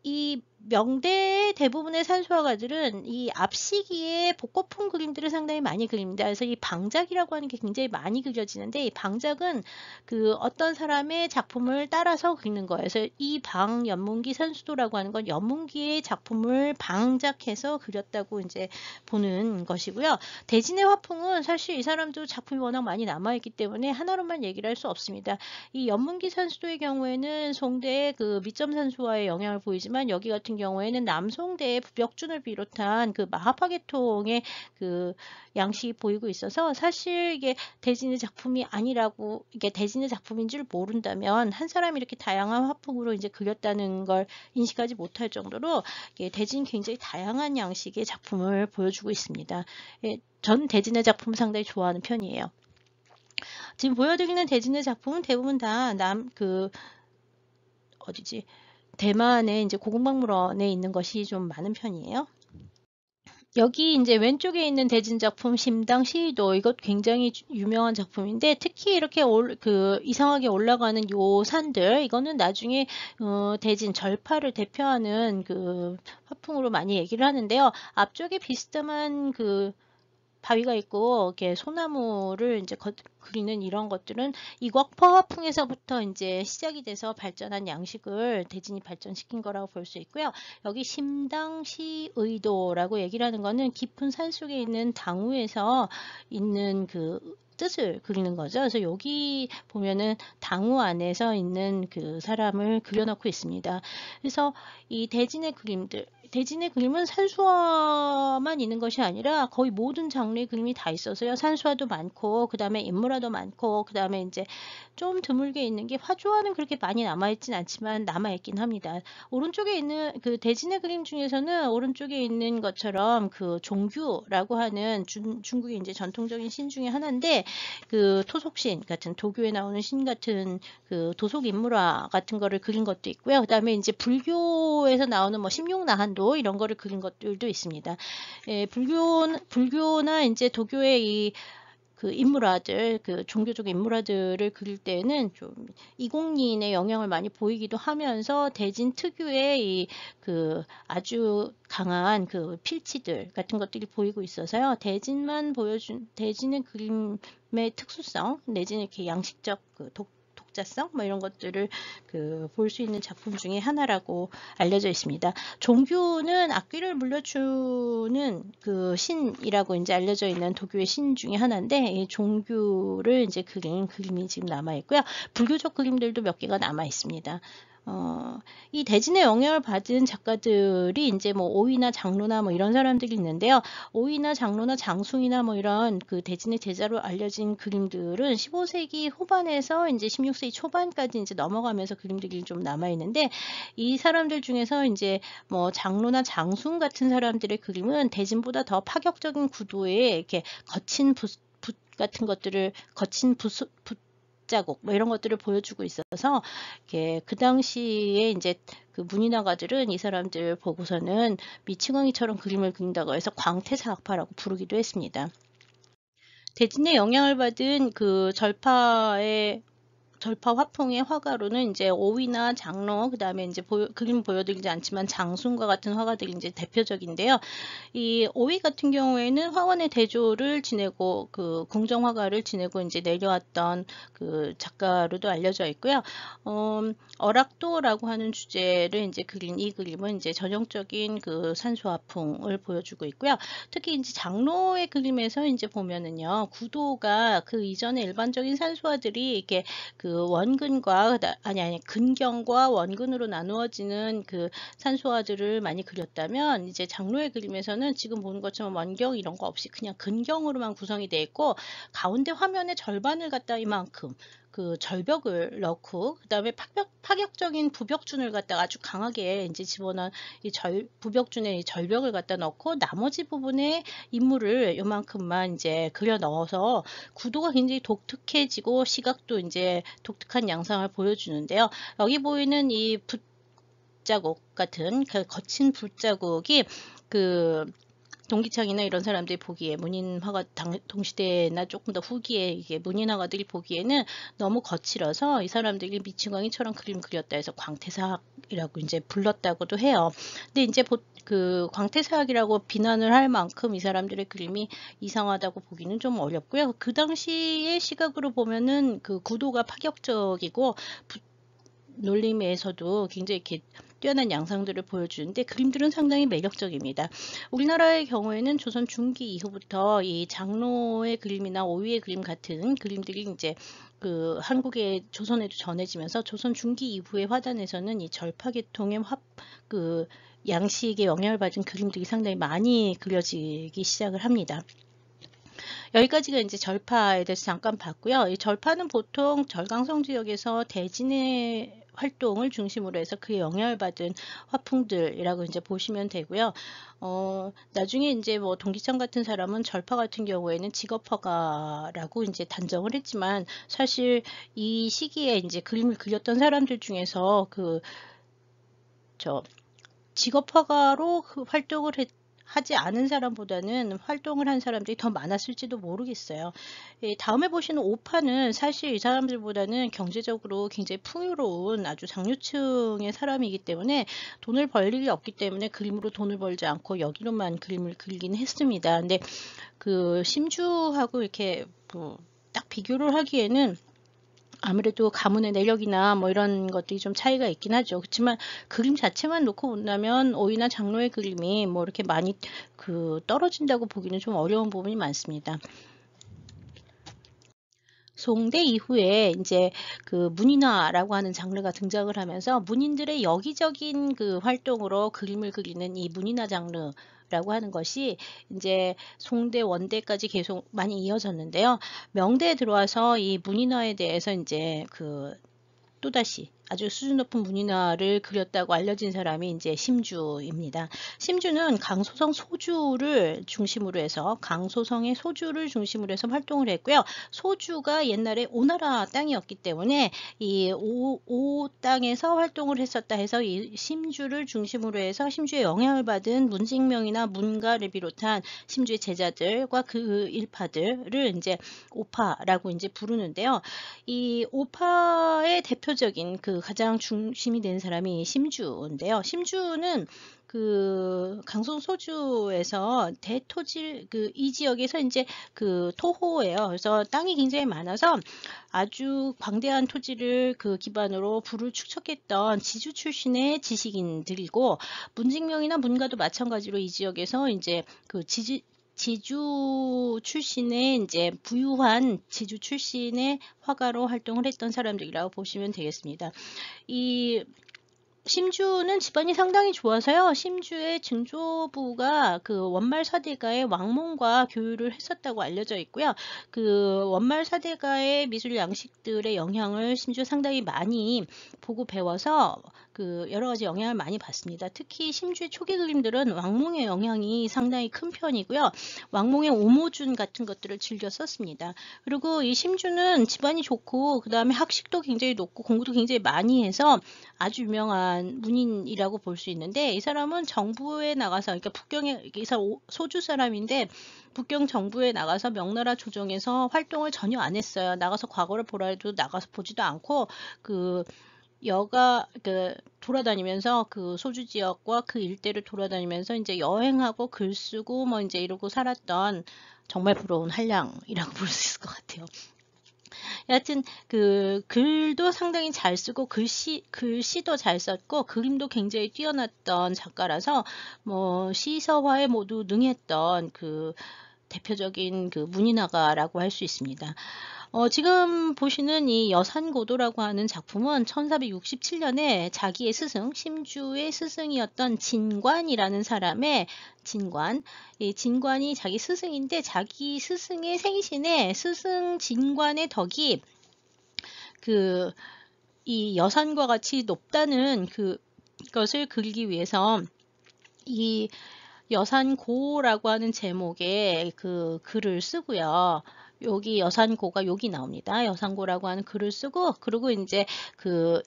이 명대의 대부분의 산수화가들은 이 앞시기에 복고풍 그림들을 상당히 많이 그립니다. 그래서 이 방작이라고 하는 게 굉장히 많이 그려지는데 이 방작은 그 어떤 사람의 작품을 따라서 그리는 거예요. 그래서 이 연문기 산수도라고 하는 건 연문기의 작품을 방작해서 그렸다고 이제 보는 것이고요. 대진의 화풍은 사실 이 사람도 작품이 워낙 많이 남아있기 때문에 하나로만 얘기를 할 수 없습니다. 이 연문기 산수도의 경우에는 송대의 그 밑점 산수화의 영향을 보이지만 여기 같은 경우에는 남송대의 부벽준을 비롯한 그 마하파계통의 그 양식이 보이고 있어서 사실 이게 대진의 작품이 아니라고, 이게 대진의 작품인 줄 모른다면 한 사람이 이렇게 다양한 화풍으로 이제 그렸다는 걸 인식하지 못할 정도로 대진이 굉장히 다양한 양식의 작품을 보여주고 있습니다. 전 대진의 작품 상당히 좋아하는 편이에요. 지금 보여드리는 대진의 작품은 대부분 다 어디지? 대만의 이제 고궁박물원에 있는 것이 좀 많은 편이에요. 여기 이제 왼쪽에 있는 대진 작품 심당 시도 이것 굉장히 유명한 작품인데 특히 이렇게 이상하게 올라가는 요 산들 이거는 나중에 대진 절파를 대표하는 그 화풍으로 많이 얘기를 하는데요. 앞쪽에 비스듬한 그 바위가 있고 이렇게 소나무를 이제 그리는 이런 것들은 이곽포화풍에서부터 이제 시작이 돼서 발전한 양식을 대진이 발전시킨 거라고 볼 수 있고요. 여기 심당시의도라고 얘기를 하는 거는 깊은 산 속에 있는 당우에서 있는 그 뜻을 그리는 거죠. 그래서 여기 보면은 당우 안에서 있는 그 사람을 그려놓고 있습니다. 그래서 이 대진의 그림은 산수화만 있는 것이 아니라 거의 모든 장르의 그림이 다 있어서요. 산수화도 많고, 그 다음에 인물화도 많고, 그 다음에 이제 좀 드물게 있는 게 화조화는 그렇게 많이 남아있진 않지만 남아있긴 합니다. 오른쪽에 있는 그 대진의 그림 중에서는 오른쪽에 있는 것처럼 그 종규라고 하는 중국의 이제 전통적인 신 중에 하나인데 그 토속신 같은 도교에 나오는 신 같은 그 도속 인물화 같은 거를 그린 것도 있고요. 그 다음에 이제 불교에서 나오는 뭐 십육나한도 이런 거를 그린 것들도 있습니다. 예, 불교나 이제 도교의 그 인물화들, 그 종교적 인물화들을 그릴 때는 좀 이공리인의 영향을 많이 보이기도 하면서 대진 특유의 그 아주 강한 그 필치들 같은 것들이 보이고 있어서요. 대진의 그림의 특수성, 내지는 이렇게 양식적 그 독자성 뭐 이런 것들을 그 볼 수 있는 작품 중에 하나라고 알려져 있습니다. 종규는 악귀를 물려주는 그 신이라고 이제 알려져 있는 도교의 신 중에 하나인데 이 종규를 이제 그린 그림이 지금 남아 있고요. 불교적 그림들도 몇 개가 남아 있습니다. 이 대진의 영향을 받은 작가들이 이제 뭐 오이나 장로나 뭐 이런 사람들이 있는데요. 오이나 장로나 장숭이나 뭐 이런 그 대진의 제자로 알려진 그림들은 15세기 후반에서 이제 16세기 초반까지 이제 넘어가면서 그림들이 좀 남아 있는데 이 사람들 중에서 이제 뭐 장로나 장숭 같은 사람들의 그림은 대진보다 더 파격적인 구도의 이렇게 거친 붓 같은 것들을 거친 자국 뭐 이런 것들을 보여주고 있어서 이렇게 그 당시에 이제 그 문인화가들은 이 사람들 보고서는 미치광이처럼 그림을 그린다고 해서 광태사학파라고 부르기도 했습니다. 대진의 영향을 받은 그 절파 화풍의 화가로는 이제 오위나 장로, 그 다음에 이제 그림 보여드리지 않지만 장순과 같은 화가들이 이제 대표적인데요. 이 오위 같은 경우에는 화원의 대조를 지내고 그 궁정화가를 지내고 이제 내려왔던 그 작가로도 알려져 있고요. 어락도라고 하는 주제를 이제 그린 이 그림은 이제 전형적인 그 산수화풍을 보여주고 있고요. 특히 이제 장로의 그림에서 이제 보면은요, 구도가 그 이전에 일반적인 산수화들이 이렇게 그 원근과 근경과 원근으로 나누어지는 그 산수화들을 많이 그렸다면 이제 장로의 그림에서는 지금 보는 것처럼 원경 이런 거 없이 그냥 근경으로만 구성이 되어 있고 가운데 화면의 절반을 갖다 이만큼 그 절벽을 넣고 그 다음에 파격적인 부벽준을 갖다가 아주 강하게 이제 집어넣은 부벽준의 절벽을 갖다 넣고 나머지 부분에 인물을 요만큼만 이제 그려 넣어서 구도가 굉장히 독특해지고 시각도 이제 독특한 양상을 보여주는데요. 여기 보이는 이 붓자국 같은 그 거친 붓자국이 그 동기창이나 이런 사람들이 보기에 문인화가 동시대나 조금 더 후기에 이게 문인화가들이 보기에는 너무 거칠어서 이 사람들이 미치광이처럼 그림 그렸다 해서 광태사학이라고 이제 불렀다고도 해요. 근데 이제 그 광태사학이라고 비난을 할 만큼 이 사람들의 그림이 이상하다고 보기는 좀 어렵고요. 그 당시의 시각으로 보면은 그 구도가 파격적이고 놀림에서도 굉장히 이렇게 뛰어난 양상들을 보여주는데 그림들은 상당히 매력적입니다. 우리나라의 경우에는 조선 중기 이후부터 이 장로의 그림이나 오위의 그림 같은 그림들이 이제 그 한국의 조선에도 전해지면서 조선 중기 이후의 화단에서는 이 절파계통의 그 양식에 영향을 받은 그림들이 상당히 많이 그려지기 시작을 합니다. 여기까지가 이제 절파에 대해서 잠깐 봤고요. 이 절파는 보통 절강성 지역에서 대진의 활동을 중심으로 해서 그에 영향을 받은 화풍들이라고 이제 보시면 되고요. 나중에 이제 뭐 동기창 같은 사람은 절파 같은 경우에는 직업화가라고 이제 단정을 했지만 사실 이 시기에 이제 그림을 그렸던 사람들 중에서 직업화가로 그 활동을 하지 않은 사람보다는 활동을 한 사람들이 더 많았을지도 모르겠어요. 다음에 보시는 오파는 사실 이 사람들보다는 경제적으로 굉장히 풍요로운 아주 장류층의 사람이기 때문에 돈을 벌 일이 없기 때문에 그림으로 돈을 벌지 않고 여기로만 그림을 그리긴 했습니다. 근데 그 심주하고 이렇게 뭐 딱 비교를 하기에는 아무래도 가문의 내력이나 뭐 이런 것들이 좀 차이가 있긴 하죠. 그렇지만 그림 자체만 놓고 본다면 오이나 장로의 그림이 뭐 이렇게 많이 떨어진다고 보기는 좀 어려운 부분이 많습니다. 송대 이후에 이제 그 문인화라고 하는 장르가 등장을 하면서 문인들의 여기적인 그 활동으로 그림을 그리는 이 문인화 장르라고 하는 것이 이제 송대 원대까지 계속 많이 이어졌는데요. 명대에 들어와서 이 문인화에 대해서 이제 또다시 아주 수준 높은 문인화를 그렸다고 알려진 사람이 이제 심주입니다. 심주는 강소성 소주를 중심으로 해서 강소성의 소주를 중심으로 해서 활동을 했고요. 소주가 옛날에 오나라 땅이었기 때문에 이 오 땅에서 활동을 했었다 해서 이 심주를 중심으로 해서 심주의 영향을 받은 문직명이나 문가를 비롯한 심주의 제자들과 그 일파들을 이제 오파라고 이제 부르는데요. 이 오파의 대표적인 가장 중심이 되는 사람이 심주인데요. 심주는 강송 소주에서 대토질 이 지역에서 이제 토호예요. 그래서 땅이 굉장히 많아서 아주 광대한 토지를 기반으로 부를 축적했던 지주 출신의 지식인들이고 문직명이나 문가도 마찬가지로 이 지역에서 이제 지주 출신의 이제 부유한 지주 출신의 화가로 활동을 했던 사람들이라고 보시면 되겠습니다. 이 심주는 집안이 상당히 좋아서요. 심주의 증조부가 원말 사대가의 왕몽과 교류를 했었다고 알려져 있고요. 원말 사대가의 미술 양식들의 영향을 심주 상당히 많이 보고 배워서 여러 가지 영향을 많이 받습니다. 특히 심주의 초기 그림들은 왕몽의 영향이 상당히 큰 편이고요. 왕몽의 오모준 같은 것들을 즐겨 썼습니다. 그리고 이 심주는 집안이 좋고 그 다음에 학식도 굉장히 높고 공부도 굉장히 많이 해서 아주 유명한 문인이라고 볼 수 있는데 이 사람은 정부에 나가서 그러니까 북경에 소주 사람인데 북경 정부에 나가서 명나라 조정에서 활동을 전혀 안 했어요. 나가서 과거를 보라 해도 나가서 보지도 않고 돌아다니면서 소주 지역과 그 일대를 돌아다니면서 이제 여행하고 글 쓰고 뭐 이제 이러고 살았던 정말 부러운 한량이라고 볼 수 있을 것 같아요. 여하튼 글도 상당히 잘 쓰고 글씨도 잘 썼고 그림도 굉장히 뛰어났던 작가라서 뭐 시서화에 모두 능했던 대표적인 문인화가라고 할 수 있습니다. 지금 보시는 이 여산고도라고 하는 작품은 1467년에 자기의 스승, 심주의 스승이었던 진관이라는 사람의 이 진관이 자기 스승인데 자기 스승의 생신에 스승 진관의 덕이 이 여산과 같이 높다는 것을 그리기 위해서 이 여산고라고 하는 제목의 글을 쓰고요. 여기 여산고가 여기 나옵니다. 여산고라고 하는 글을 쓰고 그리고 이제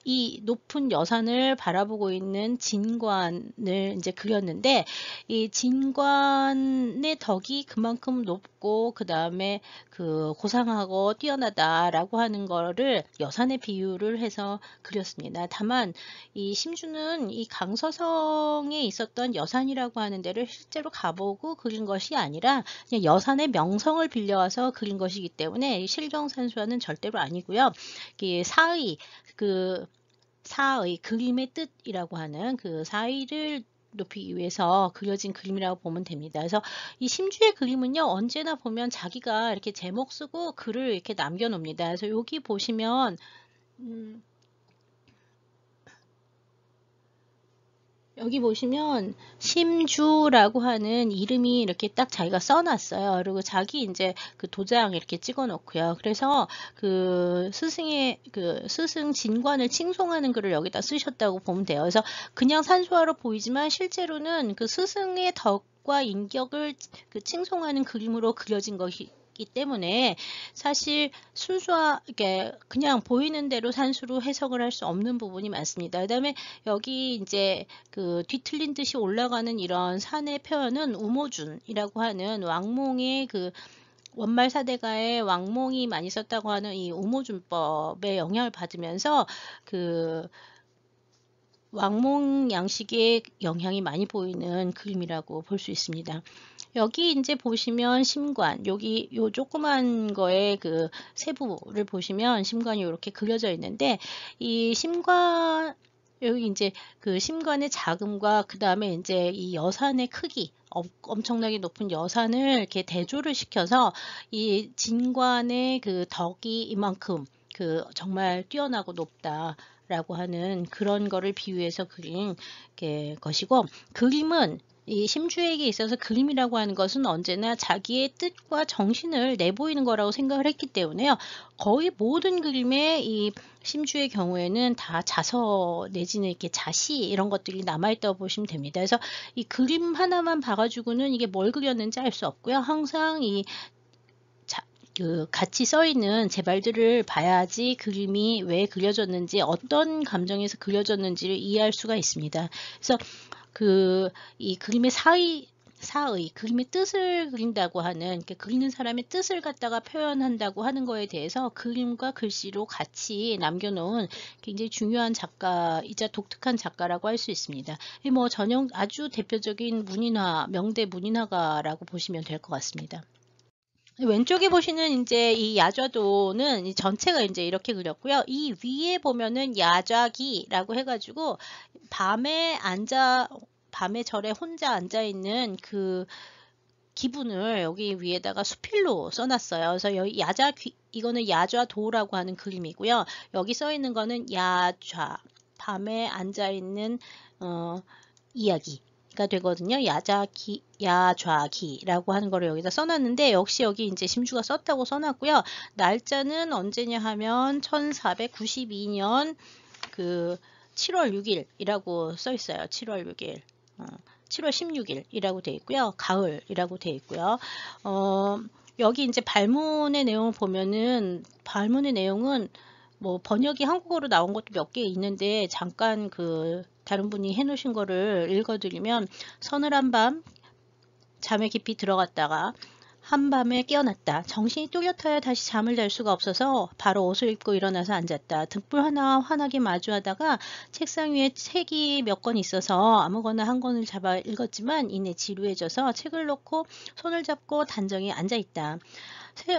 이 높은 여산을 바라보고 있는 진관을 이제 그렸는데 이 진관의 덕이 그만큼 높고 그 다음에 고상하고 뛰어나다라고 하는 거를 여산에 비유를 해서 그렸습니다. 다만 이 심주는 이 강서성에 있었던 여산이라고 하는 데를 실제로 가보고 그린 것이 아니라 그냥 여산의 명성을 빌려와서 그린 것이기 때문에 실경산수화는 절대로 아니고요. 사의 그림의 뜻이라고 하는 사의를 높이기 위해서 그려진 그림이라고 보면 됩니다. 그래서 이 심주의 그림은요, 언제나 보면 자기가 이렇게 제목 쓰고 글을 이렇게 남겨놓습니다. 그래서 여기 보시면 여기 보시면 심주라고 하는 이름이 이렇게 딱 자기가 써놨어요. 그리고 자기 이제 도장 이렇게 찍어 놓고요. 그래서 스승 진관을 칭송하는 글을 여기다 쓰셨다고 보면 돼요. 그래서 그냥 산수화로 보이지만 실제로는 스승의 덕과 인격을 칭송하는 그림으로 그려진 있기 때문에 사실 순수하게 그냥 보이는 대로 산수로 해석을 할 수 없는 부분이 많습니다. 그다음에 여기 이제 그 뒤틀린 듯이 올라가는 이런 산의 표현은 우모준이라고 하는 왕몽의 그 원말 사대가의 왕몽이 많이 썼다고 하는 이 우모준법의 영향을 받으면서 그 왕몽 양식의 영향이 많이 보이는 그림이라고 볼 수 있습니다. 여기 이제 보시면 심관, 여기 요 조그만 거에 그 세부를 보시면 심관이 이렇게 그려져 있는데, 이 심관, 여기 이제 그 심관의 자금과 그 다음에 이제 이 여산의 크기, 엄청나게 높은 여산을 이렇게 대조를 시켜서 이 진관의 그 덕이 이만큼 그 정말 뛰어나고 높다 라고 하는 그런 거를 비유해서 그린 것이고, 그림은 이 심주에게 있어서 그림이라고 하는 것은 언제나 자기의 뜻과 정신을 내보이는 거라고 생각을 했기 때문에요. 거의 모든 그림의 이 심주의 경우에는 다 자서 내지는 이렇게 자시 이런 것들이 남아있다고 보시면 됩니다. 그래서 이 그림 하나만 봐가지고는 이게 뭘 그렸는지 알 수 없고요. 항상 이 같이 써 있는 제발들을 봐야지 그림이 왜 그려졌는지, 어떤 감정에서 그려졌는지를 이해할 수가 있습니다. 그래서 이 그림의 그림의 뜻을 그린다고 하는, 그리는 사람의 뜻을 갖다가 표현한다고 하는 거에 대해서 그림과 글씨로 같이 남겨놓은 굉장히 중요한 작가이자 독특한 작가라고 할 수 있습니다. 뭐 아주 대표적인 문인화, 명대 문인화가라고 보시면 될 것 같습니다. 왼쪽에 보시는 이제 이 야좌도는 이 전체가 이제 이렇게 그렸고요. 이 위에 보면은 야좌기라고 해가지고 밤에 절에 혼자 앉아 있는 그 기분을 여기 위에다가 수필로 써놨어요. 그래서 여기 이거는 야좌도라고 하는 그림이고요. 여기 써 있는 거는 밤에 앉아 있는 이야기가 되거든요. 야좌기라고 하는 거를 여기다 써놨는데, 역시 여기 이제 심주가 썼다고 써놨고요. 날짜는 언제냐 하면 1492년 그 7월 6일이라고 써 있어요. 7월 6일. 7월 16일이라고 되어 있고요. 가을이라고 되어 있고요. 여기 이제 발문의 내용을 보면은, 발문의 내용은 뭐 번역이 한국어로 나온 것도 몇 개 있는데, 잠깐 다른 분이 해놓으신 거를 읽어드리면, 서늘한 밤 잠에 깊이 들어갔다가 한밤에 깨어났다. 정신이 또렷하여 다시 잠을 잘 수가 없어서 바로 옷을 입고 일어나서 앉았다. 등불 하나와 환하게 마주하다가 책상 위에 책이 몇 권 있어서 아무거나 한 권을 잡아 읽었지만 이내 지루해져서 책을 놓고 손을 잡고 단정히 앉아있다.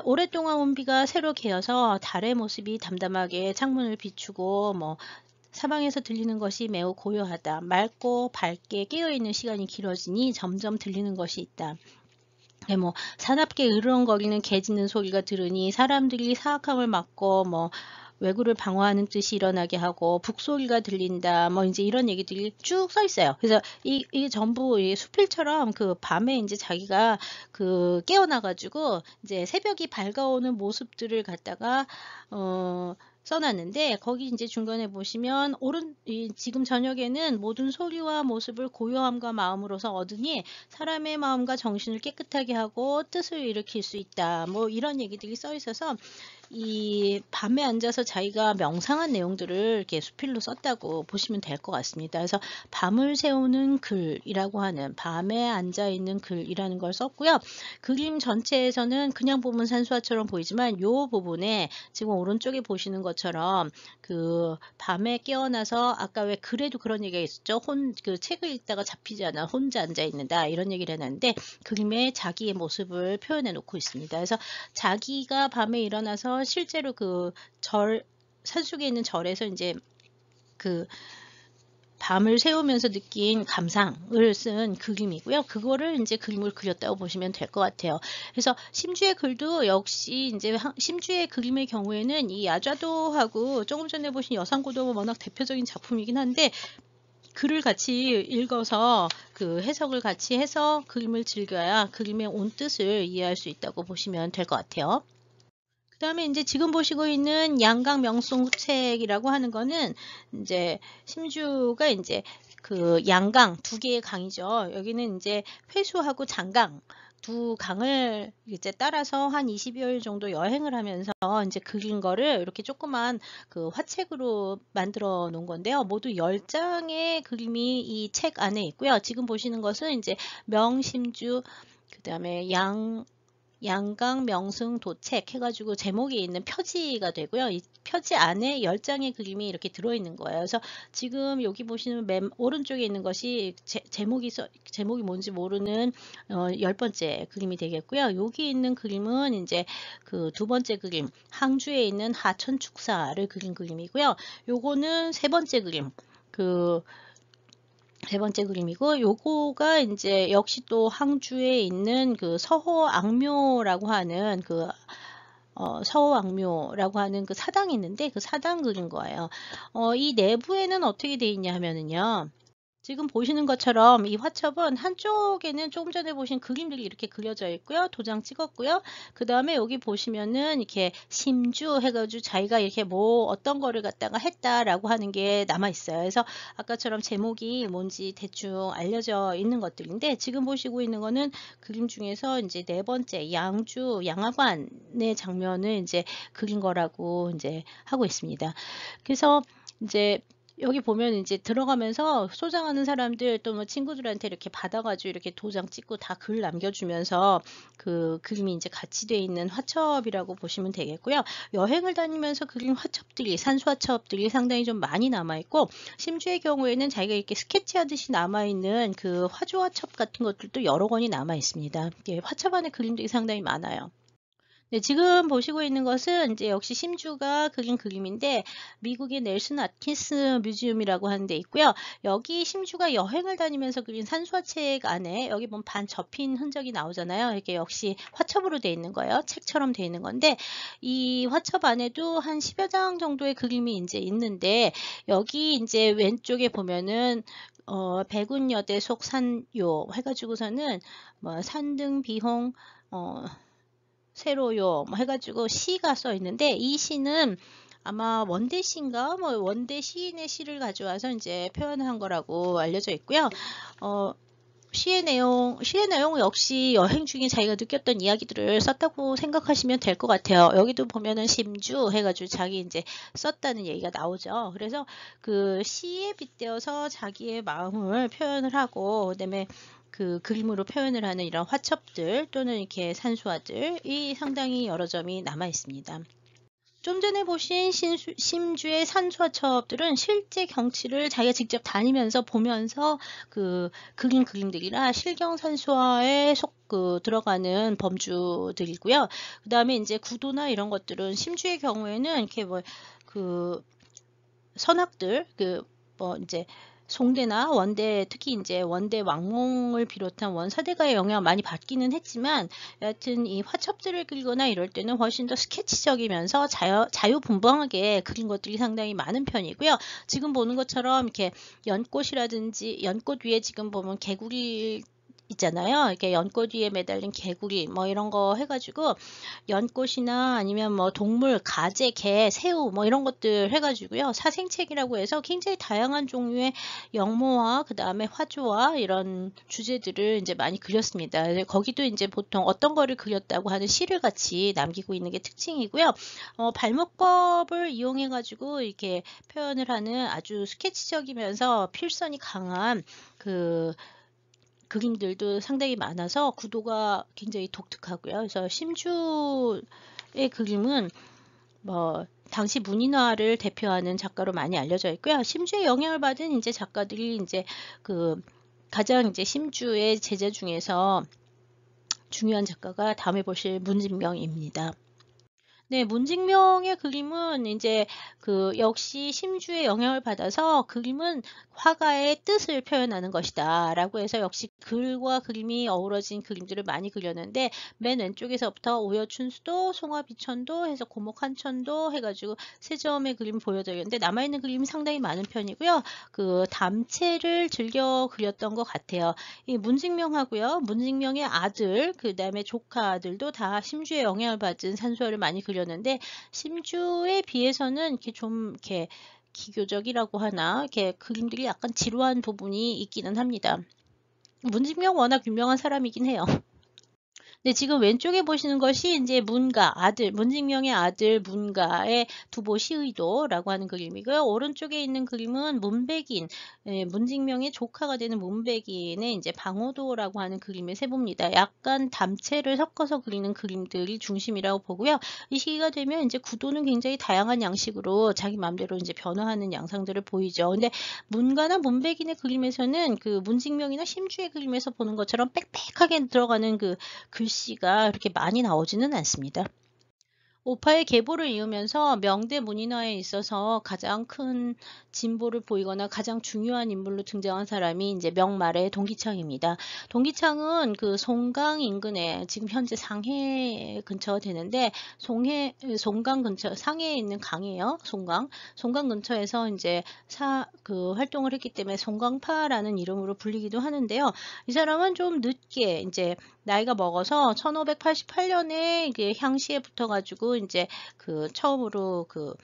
오랫동안 온 비가 새로 개어서 달의 모습이 담담하게 창문을 비추고 사방에서 들리는 것이 매우 고요하다. 맑고 밝게 깨어있는 시간이 길어지니 점점 들리는 것이 있다. 사납게 으르렁거리는 개 짖는 소리가 들으니 사람들이 사악함을 막고 외구를 방어하는 뜻이 일어나게 하고 북소리가 들린다. 이제 이런 얘기들이 쭉 써 있어요. 그래서 이게 전부 수필처럼 밤에 이제 자기가 깨어나가지고 이제 새벽이 밝아오는 모습들을 갖다가 써놨는데, 거기 이제 중간에 보시면 지금 저녁에는 모든 소리와 모습을 고요함과 마음으로서 얻으니 사람의 마음과 정신을 깨끗하게 하고 뜻을 일으킬 수 있다. 이런 얘기들이 써 있어서 이 밤에 앉아서 자기가 명상한 내용들을 이렇게 수필로 썼다고 보시면 될 것 같습니다. 그래서 밤을 새우는 글이라고 하는, 밤에 앉아 있는 글이라는 걸 썼고요. 그림 전체에서는 그냥 보면 산수화처럼 보이지만 이 부분에 지금 오른쪽에 보시는 것처럼 밤에 깨어나서, 아까 왜 글에도 그런 얘기가 있었죠. 책을 읽다가 잡히지 않아 혼자 앉아 있는다, 이런 얘기를 해놨는데, 그림에 자기의 모습을 표현해 놓고 있습니다. 그래서 자기가 밤에 일어나서 실제로 산속에 있는 절에서 이제 밤을 새우면서 느낀 감상을 쓴 그림이고요. 그거를 이제 그림을 그렸다고 보시면 될 것 같아요. 그래서 심주의 글도 역시 이제 심주의 그림의 경우에는 이 야좌도하고 조금 전에 보신 여상고도 워낙 대표적인 작품이긴 한데, 글을 같이 읽어서 해석을 같이 해서 그림을 즐겨야 그림의 온 뜻을 이해할 수 있다고 보시면 될 것 같아요. 그 다음에 이제 지금 보시고 있는 양강 명송책이라고 하는 거는 이제 심주가 이제 양강 두 개의 강이죠. 여기는 이제 회수하고 장강 두 강을 이제 따라서 한 20여일 정도 여행을 하면서 이제 그린 거를 이렇게 조그만 그 화책으로 만들어 놓은 건데요. 모두 10장의 그림이 이 책 안에 있고요. 지금 보시는 것은 이제 명심주, 그다음에 양강 명승 도책 해가지고 제목이 있는 표지가 되고요. 이 표지 안에 10장의 그림이 이렇게 들어있는 거예요. 그래서 지금 여기 보시는 맨 오른쪽에 있는 것이 제목이 뭔지 모르는 10번째 그림이 되겠고요. 여기 있는 그림은 이제 그 두 번째 그림, 항주에 있는 하천 축사를 그린 그림이고요. 요거는 세 번째 그림, 세 번째 그림이고, 요거가 이제 역시 또 항주에 있는 그 서호악묘라고 하는 서호악묘라고 하는 그 사당이 있는데 그 사당 그린 거예요. 이 내부에는 어떻게 돼 있냐 하면은요. 지금 보시는 것처럼 이 화첩은 한쪽에는 조금 전에 보신 그림들이 이렇게 그려져 있고요. 도장 찍었고요. 그 다음에 여기 보시면은 이렇게 심주 해가지고 자기가 이렇게 뭐 어떤 거를 갖다가 했다라고 하는 게 남아 있어요. 그래서 아까처럼 제목이 뭔지 대충 알려져 있는 것들인데 지금 보시고 있는 거는 그림 중에서 이제 네 번째 양주 양화관의 장면을 이제 그린 거라고 이제 하고 있습니다. 그래서 이제 여기 보면 이제 들어가면서 소장하는 사람들 또 뭐 친구들한테 이렇게 받아가지고 이렇게 도장 찍고 다 글 남겨주면서 그 그림이 이제 같이 돼 있는 화첩이라고 보시면 되겠고요. 여행을 다니면서 그린 화첩들이, 산수 화첩들이 상당히 좀 많이 남아있고, 심주의 경우에는 자기가 이렇게 스케치하듯이 남아있는 그 화조 화첩 같은 것들도 여러 권이 남아있습니다. 예, 화첩 안에 그림들이 상당히 많아요. 네, 지금 보시고 있는 것은 이제 역시 심주가 그린 그림인데 미국의 넬슨 아킨스 뮤지엄이라고 하는 데 있고요. 여기 심주가 여행을 다니면서 그린 산수화책 안에 여기 보면 반 접힌 흔적이 나오잖아요. 이게 역시 화첩으로 되어 있는 거예요. 책처럼 되어 있는 건데 이 화첩 안에도 한 10여 장 정도의 그림이 이제 있는데 여기 이제 왼쪽에 보면은 백운여대 속산요 해가지고서는 뭐 산등비홍 세로요 뭐 해가지고 시가 써 있는데 이 시는 아마 원대 시인가 뭐 원대 시인의 시를 가져와서 이제 표현을 한 거라고 알려져 있고요. 시의 내용 역시 여행 중에 자기가 느꼈던 이야기들을 썼다고 생각하시면 될 것 같아요. 여기도 보면은 심주 해가지고 자기 이제 썼다는 얘기가 나오죠. 그래서 그 시에 빗대어서 자기의 마음을 표현을 하고, 그다음에 그 그림으로 표현을 하는 이런 화첩들 또는 이렇게 산수화들이 상당히 여러 점이 남아 있습니다. 좀 전에 보신 심주의 산수화첩들은 실제 경치를 자기가 직접 다니면서 보면서 그 그린 그림들이라 실경산수화에 들어가는 범주들이고요. 그 다음에 이제 구도나 이런 것들은 심주의 경우에는 이렇게 뭐 그 선악들 뭐 이제 송대나 원대, 특히 이제 원대 왕몽을 비롯한 원사대가의 영향을 많이 받기는 했지만, 여하튼 이 화첩들을 그리거나 이럴 때는 훨씬 더 스케치적이면서 자유분방하게 그린 것들이 상당히 많은 편이고요. 지금 보는 것처럼 이렇게 연꽃이라든지 연꽃 위에 지금 보면 개구리 있잖아요. 이렇게 연꽃 위에 매달린 개구리 뭐 이런 거 해가지고 연꽃이나 아니면 뭐 동물, 가재, 개, 새우 뭐 이런 것들 해가지고요. 사생책이라고 해서 굉장히 다양한 종류의 영모와 그 다음에 화조와 이런 주제들을 이제 많이 그렸습니다. 거기도 이제 보통 어떤 거를 그렸다고 하는 시를 같이 남기고 있는 게 특징이고요. 발목법을 이용해가지고 이렇게 표현을 하는 아주 스케치적이면서 필선이 강한 그림들도 상당히 많아서 구도가 굉장히 독특하고요. 그래서 심주의 그림은 뭐 당시 문인화를 대표하는 작가로 많이 알려져 있고요. 심주의 영향을 받은 이제 작가들이 이제 가장 이제 심주의 제자 중에서 중요한 작가가 다음에 보실 문진명입니다. 네, 문직명의 그림은 이제 역시 심주의 영향을 받아서 그림은 화가의 뜻을 표현하는 것이다 라고 해서 역시 글과 그림이 어우러진 그림들을 많이 그렸는데, 맨 왼쪽에서부터 오여춘수도, 송화비천도 해서 고목한천도 해가지고 세 점의 그림 보여드렸는데 남아있는 그림이 상당히 많은 편이고요. 담채를 즐겨 그렸던 것 같아요. 이 문직명하고요, 문직명의 아들, 그 다음에 조카 아들도 다 심주의 영향을 받은 산수화를 많이 그렸는데, 심주에 비해서는 이렇게 좀 이렇게 기교적이라고 하나, 이렇게 그림들이 약간 지루한 부분이 있기는 합니다. 문직명 워낙 유명한 사람이긴 해요. 네, 지금 왼쪽에 보시는 것이 이제 문가, 아들, 문직명의 아들 문가의 두보 시의도라고 하는 그림이고요. 오른쪽에 있는 그림은 문백인, 문직명의 조카가 되는 문백인의 이제 방호도라고 하는 그림의 세부입니다. 약간 담체를 섞어서 그리는 그림들이 중심이라고 보고요. 이 시기가 되면 이제 구도는 굉장히 다양한 양식으로 자기 마음대로 이제 변화하는 양상들을 보이죠. 근데 문가나 문백인의 그림에서는 그 문직명이나 심주의 그림에서 보는 것처럼 빽빽하게 들어가는 그 글씨가 그렇게 많이 나오지는 않습니다. 오파의 계보를 이으면서 명대 문인화에 있어서 가장 큰 진보를 보이거나 가장 중요한 인물로 등장한 사람이 이제 명말의 동기창입니다. 동기창은 그 송강 인근에 지금 현재 상해 근처가 되는데 송강 근처 상해에 있는 강이에요. 송강 근처에서 이제 그 활동을 했기 때문에 송강파라는 이름으로 불리기도 하는데요. 이 사람은 좀 늦게 이제 나이가 먹어서 1588년에 이게 향시에 붙어가지고 이제 그 처음으로 그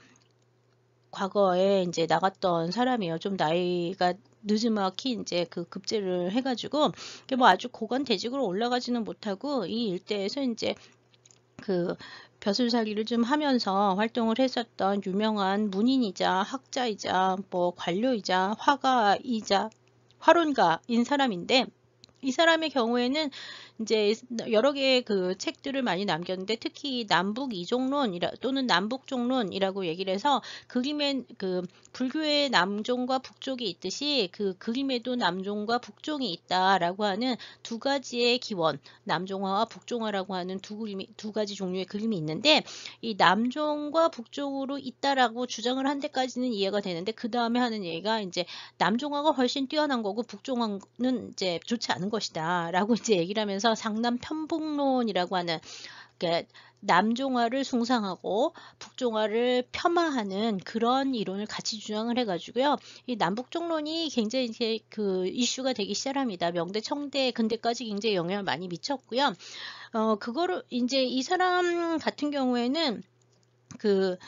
과거에 이제 나갔던 사람이에요. 좀 나이가 늦지막히 이제 그 급제를 해가지고 뭐 아주 고관 대직으로 올라가지는 못하고 이 일대에서 이제 그 벼슬살이를 좀 하면서 활동을 했었던 유명한 문인이자 학자이자 뭐 관료이자 화가이자 활혼가인 사람인데 이 사람의 경우에는 이제 여러 개의 그 책들을 많이 남겼는데 특히 남북 이종론 또는 남북종론이라고 얘기를 해서 그림에 그 불교의 남종과 북종이 있듯이 그 그림에도 남종과 북종이 있다라고 하는 두 가지의 기원, 남종화와 북종화라고 하는 두 가지 종류의 그림이 있는데 이 남종과 북종으로 있다라고 주장을 한 데까지는 이해가 되는데 그 다음에 하는 얘기가 이제 남종화가 훨씬 뛰어난 거고 북종화는 이제 좋지 않은 것이다라고 이제 얘기를 하면서 상남 편북론이라고 하는 그러니까 남종화를 숭상하고 북종화를 폄하하는 그런 이론을 같이 주장을 해가지고요. 이 남북종론이 굉장히 이제 그 이슈가 되기 시작합니다. 명대, 청대, 근대까지 굉장히 영향을 많이 미쳤고요. 그거를 이제 이 사람 같은 경우에는 그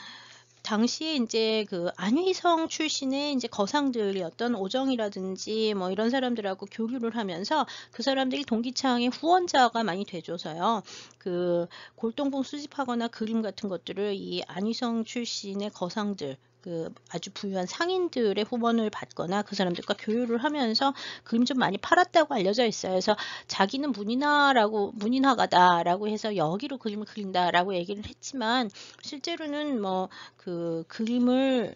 당시에 이제 그 안휘성 출신의 이제 거상들이었던 오정이라든지 뭐 이런 사람들하고 교류를 하면서 그 사람들이 동기창의 후원자가 많이 돼줘서요. 그 골동품 수집하거나 그림 같은 것들을 이 안휘성 출신의 거상들 그 아주 부유한 상인들의 후원을 받거나 그 사람들과 교류를 하면서 그림 좀 많이 팔았다고 알려져 있어요. 그래서 자기는 문인화가다라고 해서 여기로 그림을 그린다라고 얘기를 했지만 실제로는 뭐 그 그림을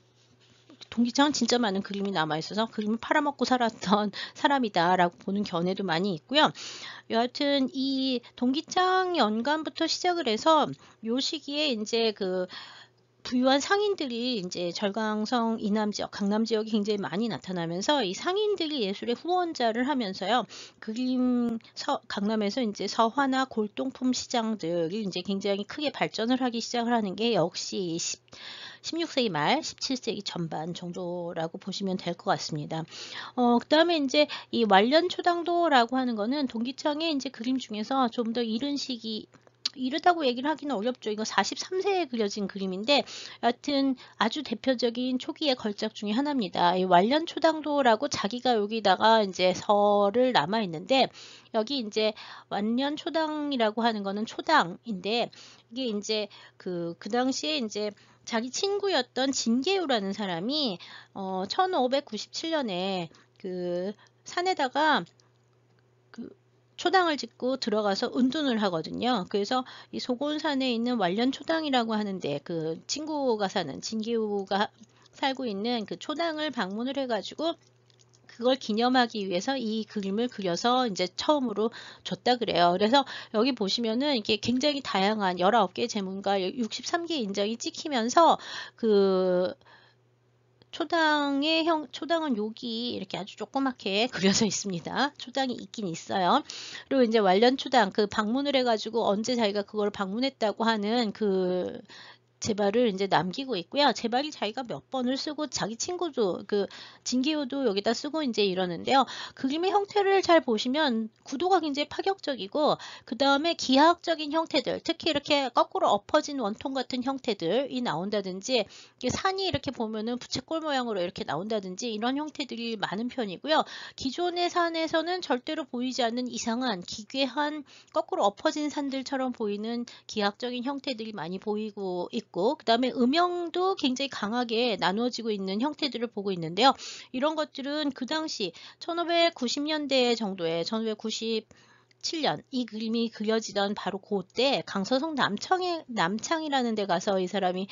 동기창은 진짜 많은 그림이 남아있어서 그림을 팔아먹고 살았던 사람이다라고 보는 견해도 많이 있고요. 여하튼 이 동기창 연간부터 시작을 해서 요 시기에 이제 그 부유한 상인들이 이제 절강성 이남 지역, 강남 지역이 굉장히 많이 나타나면서 이 상인들이 예술의 후원자를 하면서요. 강남에서 이제 서화나 골동품 시장들이 이제 굉장히 크게 발전을 하기 시작을 하는 게 역시 16세기 말, 17세기 전반 정도라고 보시면 될 것 같습니다. 그 다음에 이제 이 완련초당도라고 하는 거는 동기창의 이제 그림 중에서 좀 더 이른 시기 이르다고 얘기를 하기는 어렵죠. 이거 43세에 그려진 그림인데 여하튼 아주 대표적인 초기의 걸작 중에 하나입니다. 이 완련초당도라고 자기가 여기다가 이제 설을 남아 있는데 여기 이제 완련초당이라고 하는 거는 초당인데 이게 이제 그 당시에 이제 자기 친구였던 진계우라는 사람이 1597년에 그 산에다가 초당을 짓고 들어가서 은둔을 하거든요. 그래서 이 소곤산에 있는 완련초당이라고 하는데 그 친구가 사는 진기우가 살고 있는 그 초당을 방문을 해가지고 그걸 기념하기 위해서 이 그림을 그려서 이제 처음으로 줬다 그래요. 그래서 여기 보시면은 이게 굉장히 다양한 19개의 제문과 63개의 인장이 찍히면서 그 초당은 여기 이렇게 아주 조그맣게 그려져 있습니다. 초당이 있긴 있어요. 그리고 이제 완련초당 그 방문을 해가지고 언제 자기가 그걸 방문했다고 하는 그 제발을 이제 남기고 있고요. 제발이 자기가 몇 번을 쓰고 자기 친구도 그 진기호도 여기다 쓰고 이제 이러는데요. 그림의 형태를 잘 보시면 구도가 굉장히 파격적이고 그 다음에 기하학적인 형태들, 특히 이렇게 거꾸로 엎어진 원통 같은 형태들이 나온다든지 산이 이렇게 보면은 부채꼴 모양으로 이렇게 나온다든지 이런 형태들이 많은 편이고요. 기존의 산에서는 절대로 보이지 않는 이상한 기괴한 거꾸로 엎어진 산들처럼 보이는 기하학적인 형태들이 많이 보이고 있고 그 다음에 음영도 굉장히 강하게 나누어지고 있는 형태들을 보고 있는데요. 이런 것들은 그 당시 1590년대 정도에 1597년 이 그림이 그려지던 바로 그때 강서성 남창이라는 데 가서 이 사람이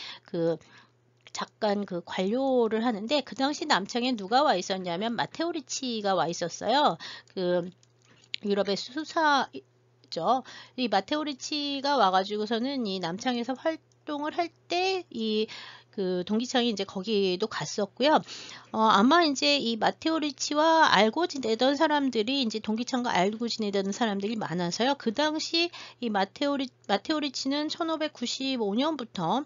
잠깐 관료를 하는데 그 당시 남창에 누가 와 있었냐면 마테오 리치가 와 있었어요. 유럽의 수사죠. 이 마테오 리치가 와가지고서는 이 남창에서 활동을 할 때 동기창이 이제 거기도 갔었고요. 아마 이제 이 마테오 리치와 알고 지내던 사람들이 이제 동기창과 알고 지내던 사람들이 많아서요. 그 당시 이 마테오 리치는 1595년부터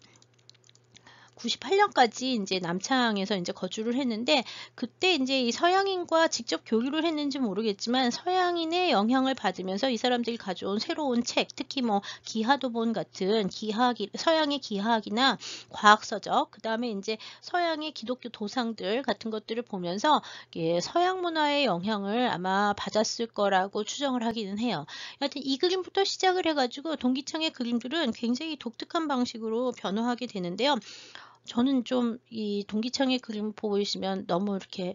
98년까지 이제 남창에서 이제 거주를 했는데 그때 이제 이 서양인과 직접 교류를 했는지 모르겠지만 서양인의 영향을 받으면서 이 사람들이 가져온 새로운 책, 특히 뭐 기하도본 같은 서양의 기하학이나 과학서적, 그 다음에 이제 서양의 기독교 도상들 같은 것들을 보면서 서양 문화의 영향을 아마 받았을 거라고 추정을 하기는 해요. 여하튼 이 그림부터 시작을 해가지고 동기창의 그림들은 굉장히 독특한 방식으로 변화하게 되는데요. 저는 좀 이 동기창의 그림 보고 있으면 너무 이렇게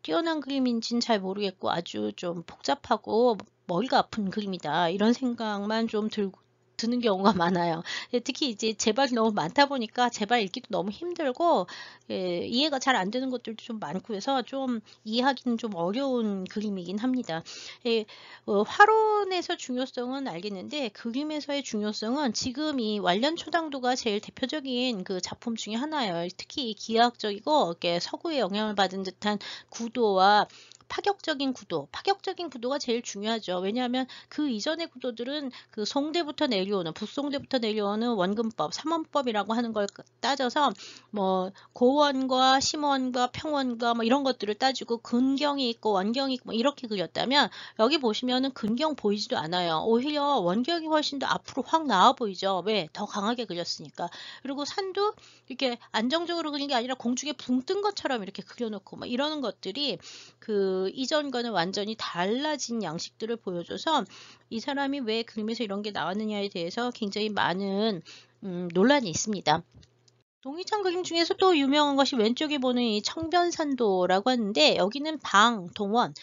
뛰어난 그림인지는 잘 모르겠고 아주 좀 복잡하고 머리가 아픈 그림이다 이런 생각만 좀 드는 경우가 많아요. 특히 이제 제발이 너무 많다 보니까 제발 읽기도 너무 힘들고 이해가 잘 안 되는 것들도 좀 많고 해서 좀 이해하기는 좀 어려운 그림이긴 합니다. 화론에서 중요성은 알겠는데 그림에서의 중요성은 지금 이 완련초당도가 제일 대표적인 그 작품 중에 하나예요. 특히 기하학적이고 서구의 영향을 받은 듯한 구도와 파격적인 구도가 제일 중요하죠. 왜냐하면 그 이전의 구도들은 그 송대부터 내려오는, 북송대부터 내려오는 원근법, 삼원법이라고 하는 걸 따져서 뭐 고원과 심원과 평원과 뭐 이런 것들을 따지고 근경이 있고 원경이 있고 뭐 이렇게 그렸다면 여기 보시면은 근경 보이지도 않아요. 오히려 원경이 훨씬 더 앞으로 확 나와 보이죠. 왜? 더 강하게 그렸으니까. 그리고 산도 이렇게 안정적으로 그린 게 아니라 공중에 붕 뜬 것처럼 이렇게 그려놓고 막 이러는 것들이 이전과는 완전히 달라진 양식들을 보여줘서 이 사람이 왜 그림에서 이런 게 나왔느냐에 대해서 굉장히 많은 논란이 있습니다. 동이창 그림 중에서 또 유명한 것이 왼쪽에 보는 이 청변산도라고 하는데 여기는 동원,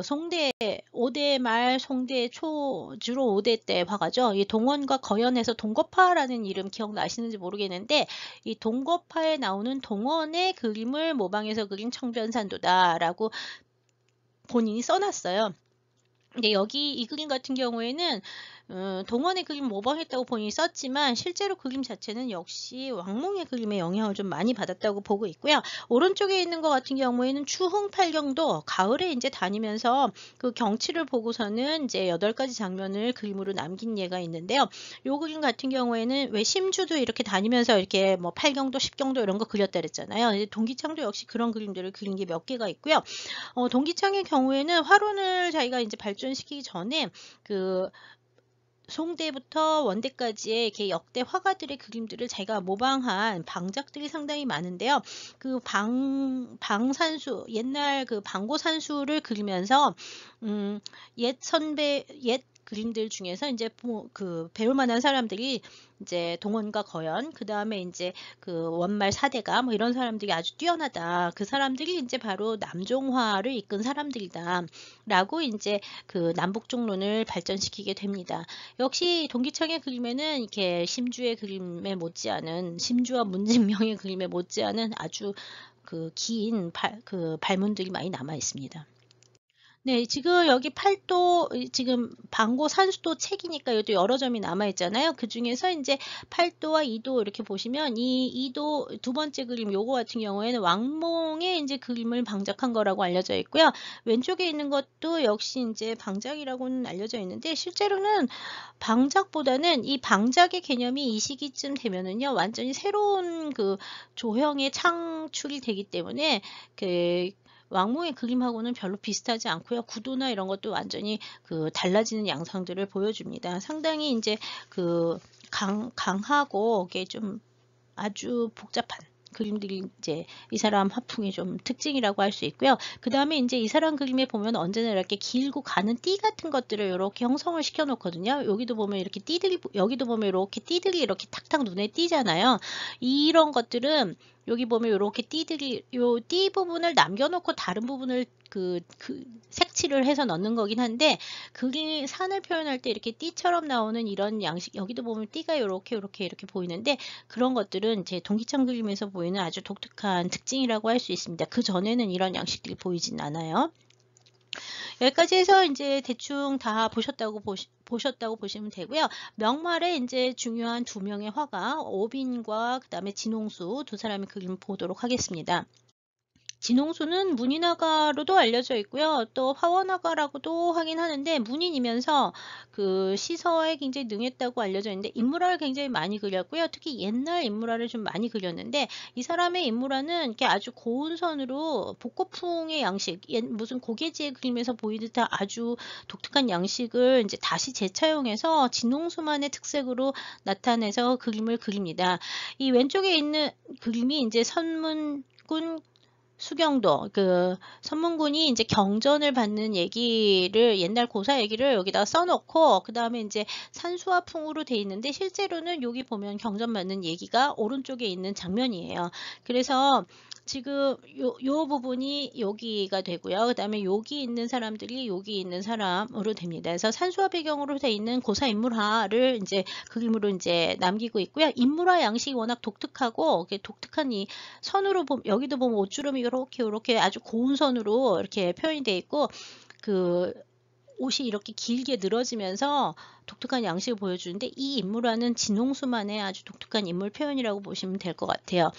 송대 5대 말 송대 초 주로 5대 때 화가죠. 이 동원과 거연해서 동거파라는 이름 기억나시는지 모르겠는데 이 동거파에 나오는 동원의 그림을 모방해서 그린 청변산도다라고 본인이 써놨어요. 근데 여기 이 그림 같은 경우에는 동원의 그림 모방했다고 본인이 썼지만 실제로 그림 자체는 역시 왕몽의 그림의 영향을 좀 많이 받았다고 보고 있고요. 오른쪽에 있는 것 같은 경우에는 추흥팔경도 가을에 이제 다니면서 그 경치를 보고서는 이제 8가지 장면을 그림으로 남긴 예가 있는데요. 이 그림 같은 경우에는 왜 심주도 이렇게 다니면서 이렇게 뭐 팔경도, 십경도 이런 거 그렸다 그랬잖아요. 동기창도 역시 그런 그림들을 그린 게 몇 개가 있고요. 동기창의 경우에는 화론을 자기가 이제 발전시키기 전에 송대부터 원대까지의 이렇게 역대 화가들의 그림들을 자기가 모방한 방작들이 상당히 많은데요. 방산수, 옛날 방고산수를 그리면서 옛 그림들 중에서 이제 배울 만한 사람들이 이제 동원과 거연, 그 다음에 이제 원말 사대가 뭐 이런 사람들이 아주 뛰어나다. 그 사람들이 이제 바로 남종화를 이끈 사람들이다라고 이제 남북종론을 발전시키게 됩니다. 역시 동기창의 그림에는 이렇게 심주의 그림에 못지않은 심주와 문진명의 그림에 못지않은 아주 긴 발문들이 많이 남아 있습니다. 네, 지금 여기 팔도 지금 방고 산수도 책이니까 여기 여러 점이 남아 있잖아요. 그중에서 인제 팔도와 이도 이렇게 보시면 이 이도 두 번째 그림 요거 같은 경우에는 왕몽의 인제 그림을 방작한 거라고 알려져 있고요. 왼쪽에 있는 것도 역시 인제 방작이라고는 알려져 있는데 실제로는 방작보다는 이 방작의 개념이 이 시기쯤 되면은요. 완전히 새로운 그 조형의 창출이 되기 때문에 그 왕몽의 그림하고는 별로 비슷하지 않고요. 구도나 이런 것도 완전히 그 달라지는 양상들을 보여줍니다. 상당히 인제 그 강하고 이게 좀 아주 복잡한 그림들이 이제 이 사람 화풍의 좀 특징이라고 할 수 있고요. 그다음에 인제 이 사람 그림에 보면 언제나 이렇게 길고 가는 띠 같은 것들을 요렇게 형성을 시켜 놓거든요. 여기도 보면 이렇게 띠들이 여기도 보면 요렇게 띠들이 이렇게 탁탁 눈에 띄잖아요. 이런 것들은 여기 보면 요렇게 띠들이 요 띠 부분을 남겨 놓고 다른 부분을 색칠을 해서 넣는 거긴 한데 그림 산을 표현할 때 이렇게 띠처럼 나오는 이런 양식 여기도 보면 띠가 요렇게 이렇게 보이는데 그런 것들은 제 동기창 그림에서 보이는 아주 독특한 특징이라고 할 수 있습니다. 그전에는 이런 양식들이 보이진 않아요. 여기까지 해서 인제 대충 다 보셨다고 보시면 되고요. 명말에 인제 중요한 두 명의 화가 오빈과 그다음에 진홍수 두 사람의 그림을 보도록 하겠습니다. 진홍수는 문인화가로도 알려져 있고요. 또 화원화가라고도 하긴 하는데 문인이면서 그 시서에 굉장히 능했다고 알려져 있는데 인물화를 굉장히 많이 그렸고요. 특히 옛날 인물화를 좀 많이 그렸는데 이 사람의 인물화는 이렇게 아주 고운 선으로 복고풍의 양식, 무슨 고개지의 그림에서 보이듯 아주 독특한 양식을 이제 다시 재차용해서 진홍수만의 특색으로 나타내서 그림을 그립니다. 이 왼쪽에 있는 그림이 이제 선문군 수경도 그 선문군이 이제 경전을 받는 얘기를 옛날 고사 얘기를 여기다 써놓고 그 다음에 이제 산수와 풍으로 돼 있는데 실제로는 여기 보면 경전 받는 얘기가 오른쪽에 있는 장면이에요. 그래서 지금 요 부분이 여기가 되고요. 그 다음에 여기 있는 사람들이 여기 있는 사람으로 됩니다. 그래서 산수화 배경으로 돼 있는 고사 인물화를 이제 그림으로 이제 남기고 있고요. 인물화 양식이 워낙 독특하고 독특한 이 선으로 보면 여기도 보면 옷주름이 요렇게 아주 고운 선으로 이렇게 표현이 되어 있고 그 옷이 이렇게 길게 늘어지면서 독특한 양식을 보여주는데 이 인물화는 진홍수만의 아주 독특한 인물 표현이라고 보시면 될 것 같아요.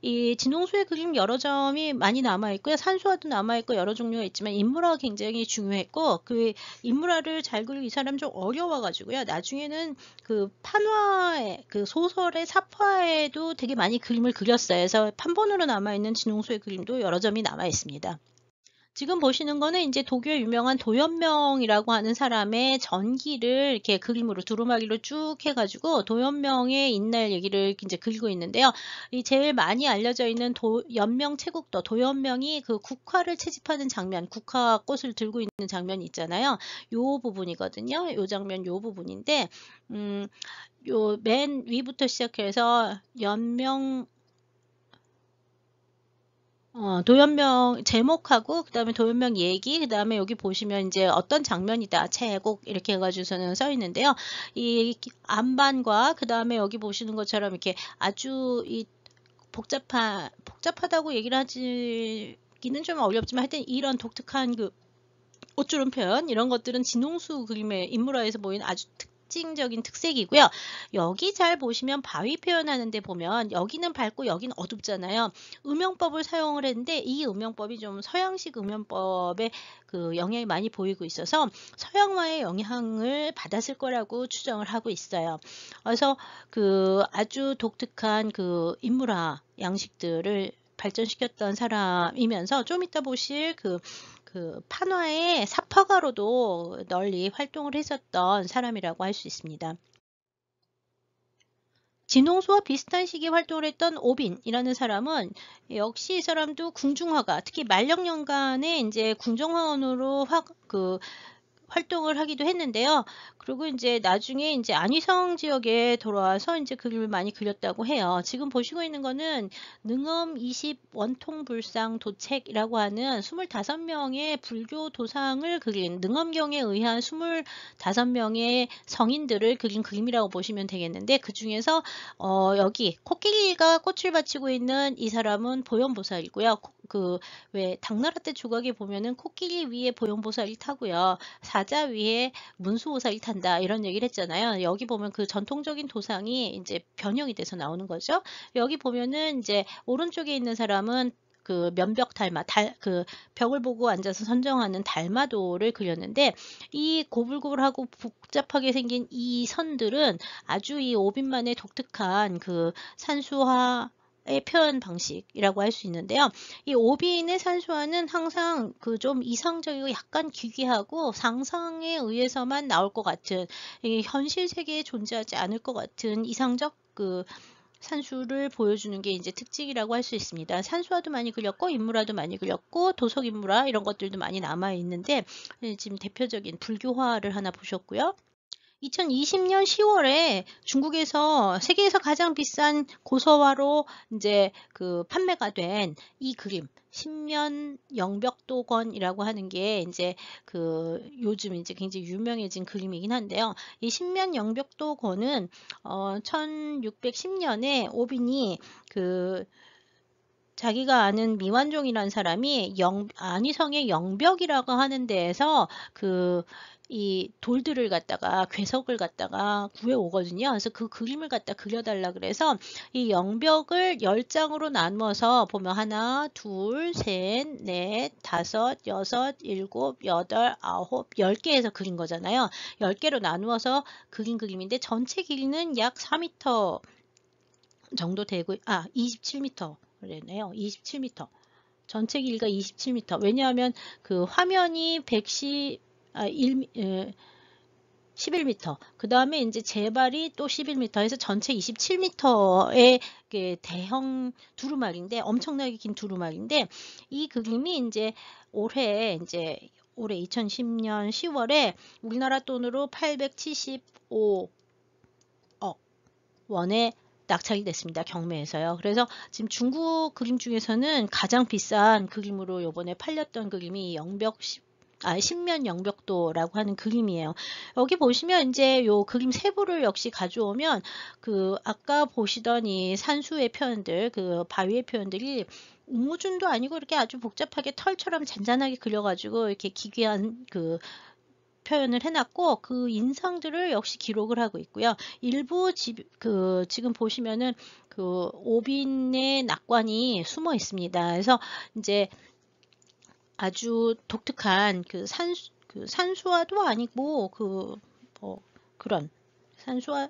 이 진홍수의 그림 여러 점이 많이 남아 있고요. 산수화도 남아 있고 여러 종류가 있지만 인물화가 굉장히 중요했고 그 인물화를 잘 그리고 이 사람 좀 어려워 가지고요. 나중에는 그 판화에 그 소설의 사파에도 되게 많이 그림을 그렸어요. 그래서 판본으로 남아 있는 진홍수의 그림도 여러 점이 남아 있습니다. 지금 보시는 거는 이제 독일 유명한 도연명이라고 하는 사람의 전기를 이렇게 그림으로 두루마기로 쭉 해가지고 도연명의 옛날 얘기를 이제 그리고 있는데요. 이 제일 많이 알려져 있는 연명 채국도 도연명이 그 국화를 채집하는 장면, 국화꽃을 들고 있는 장면이 있잖아요. 요 부분이거든요. 요 장면 요 부분인데, 요 맨 위부터 시작해서 연명 도연명 제목하고 그다음에 도연명 얘기 그다음에 여기 보시면 이제 어떤 장면이다 제곡 이렇게 해가지고서는 써 있는데요. 이 안반과 그다음에 여기 보시는 것처럼 이렇게 아주 이 복잡하다고 얘기를 하기는 좀 어렵지만 하여튼 이런 독특한 그 옷주름 표현 이런 것들은 진홍수 그림의 인물화에서 보이는 아주 특징적인 특색이고요. 여기 잘 보시면 바위 표현하는데 보면 여기는 밝고 여기는 어둡잖아요. 음영법을 사용을 했는데 이 음영법이 좀 서양식 음영법의 그 영향이 많이 보이고 있어서 서양화의 영향을 받았을 거라고 추정을 하고 있어요. 그래서 그 아주 독특한 그 인물화 양식들을 발전시켰던 사람이면서 좀 이따 보실 그 판화의 사파가로도 널리 활동을 했었던 사람이라고 할 수 있습니다. 진홍수와 비슷한 시기에 활동을 했던 오빈이라는 사람은 역시 이 사람도 궁중화가 특히 만령연간에 이제 궁정화원으로 활동을 하기도 했는데요. 그리고 이제 나중에 이제 안위성 지역에 돌아와서 이제 그림을 많이 그렸다고 해요. 지금 보시고 있는 거는 능엄 20 원통불상 도책이라고 하는 25명의 불교 도상을 그린 능엄경에 의한 25명의 성인들을 그린 그림이라고 보시면 되겠는데 그 중에서 여기 코끼리가 꽃을 바치고 있는 이 사람은 보현보살이고요. 그 왜 당나라 때 조각에 보면은 코끼리 위에 보형보살이 타고요. 사자 위에 문수보살이 탄다 이런 얘기를 했잖아요. 여기 보면 그 전통적인 도상이 이제 변형이 돼서 나오는 거죠. 여기 보면은 이제 오른쪽에 있는 사람은 그 면벽 달마, 그 벽을 보고 앉아서 선정하는 달마도를 그렸는데 이 고불고불하고 복잡하게 생긴 이 선들은 아주 이 오빈만의 독특한 그 산수화의 표현 방식이라고 할 수 있는데요. 이 오빈의 산수화는 항상 그 좀 이상적이고 약간 기괴하고 상상에 의해서만 나올 것 같은 현실 세계에 존재하지 않을 것 같은 이상적 그 산수를 보여주는 게 이제 특징이라고 할 수 있습니다. 산수화도 많이 그렸고 인물화도 많이 그렸고 도석 인물화 이런 것들도 많이 남아 있는데 지금 대표적인 불교화를 하나 보셨고요. 2020년 10월에 중국에서 세계에서 가장 비싼 고서화로 이제 그 판매가 된 이 그림 신면 영벽도건이라고 하는 게 이제 그 요즘 이제 굉장히 유명해진 그림이긴 한데요. 이 신면 영벽도건은 1610년에 오빈이 그 자기가 아는 미완종이라는 사람이 안희성의 영벽이라고 하는 데에서 이 돌들을 갖다가 괴석을 갖다가 구해 오거든요. 그래서 그 그림을 갖다 그려달라 그래서 이 영벽을 10장으로 나누어서 보면 하나, 둘, 셋, 넷, 다섯, 여섯, 일곱, 여덟, 아홉, 10개에서 그린 거잖아요. 10개로 나누어서 그린 그림인데 전체 길이는 약 4m 정도 되고 27m 그랬네요. 27m. 전체 길이가 27m. 왜냐하면 그 화면이 11m. 그 다음에 이제 재발이 또 11m 해서 전체 27m의 대형 두루마리인데 엄청나게 긴 두루마리인데 이 그림이 이제 올해 2010년 10월에 우리나라 돈으로 875억 원에 낙찰이 됐습니다. 경매에서요. 그래서 지금 중국 그림 중에서는 가장 비싼 그림으로 요번에 팔렸던 그림이 신면 영벽도라고 하는 그림이에요. 여기 보시면 이제 요 그림 세부를 역시 가져오면 그 아까 보시던 이 산수의 표현들, 그 바위의 표현들이 우무준도 아니고 이렇게 아주 복잡하게 털처럼 잔잔하게 그려가지고 이렇게 기괴한 그 표현을 해놨고 그 인상들을 역시 기록을 하고 있고요. 일부 지금 보시면은 그 오빈의 낙관이 숨어 있습니다. 그래서 이제 아주 독특한 그 산수화도 아니고 그런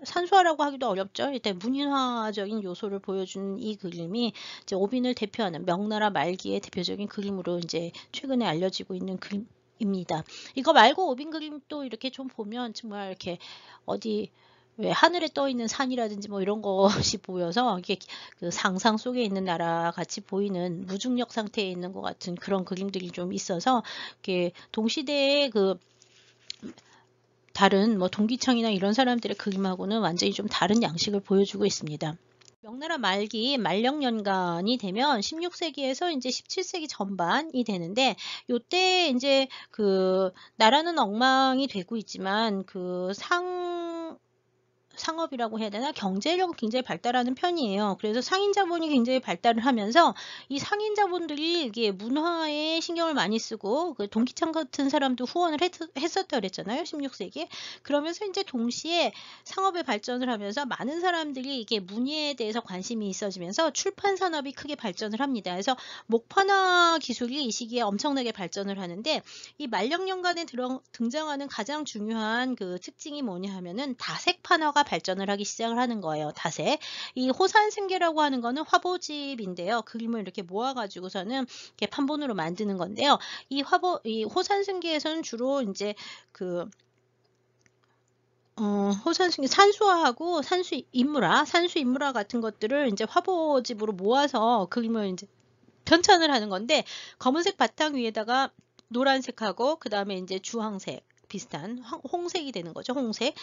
산수화라고 하기도 어렵죠. 일단 문인화적인 요소를 보여주는 이 그림이 이제 오빈을 대표하는 명나라 말기의 대표적인 그림으로 이제 최근에 알려지고 있는 그림입니다. 이거 말고 오빈 그림 또 이렇게 좀 보면 정말 이렇게 어디 왜 하늘에 떠 있는 산이라든지 뭐 이런 것이 보여서 이게 그 상상 속에 있는 나라 같이 보이는 무중력 상태에 있는 것 같은 그런 그림들이 좀 있어서 이렇게 동시대의 그 다른 뭐 동기창이나 이런 사람들의 그림하고는 완전히 좀 다른 양식을 보여주고 있습니다. 명나라 말기 만령년간이 되면 16세기에서 이제 17세기 전반이 되는데 요때 이제 그 나라는 엉망이 되고 있지만 그 상업이라고 해야 되나 경제력은 굉장히 발달하는 편이에요. 그래서 상인 자본이 굉장히 발달을 하면서 이 상인 자본들이 이게 문화에 신경을 많이 쓰고 그 동기창 같은 사람도 후원을 했었다 그랬잖아요. 16세기에. 그러면서 이제 동시에 상업의 발전을 하면서 많은 사람들이 이게 문예에 대해서 관심이 있어지면서 출판 산업이 크게 발전을 합니다. 그래서 목판화 기술이 이 시기에 엄청나게 발전을 하는데 이 만령년간에 등장하는 가장 중요한 그 특징이 뭐냐 하면은 다색판화가 발전을 하기 시작을 하는 거예요. 다색. 이 호산승계라고 하는 거는 화보집인데요. 그림을 이렇게 모아가지고서는 이렇게 판본으로 만드는 건데요. 이 호산승계에서는 주로 이제 호산승계 산수화하고 산수 인물화 같은 것들을 이제 화보집으로 모아서 그림을 이제 편찬을 하는 건데 검은색 바탕 위에다가 노란색하고 그 다음에 이제 주황색 비슷한 홍색이 되는 거죠. 홍색.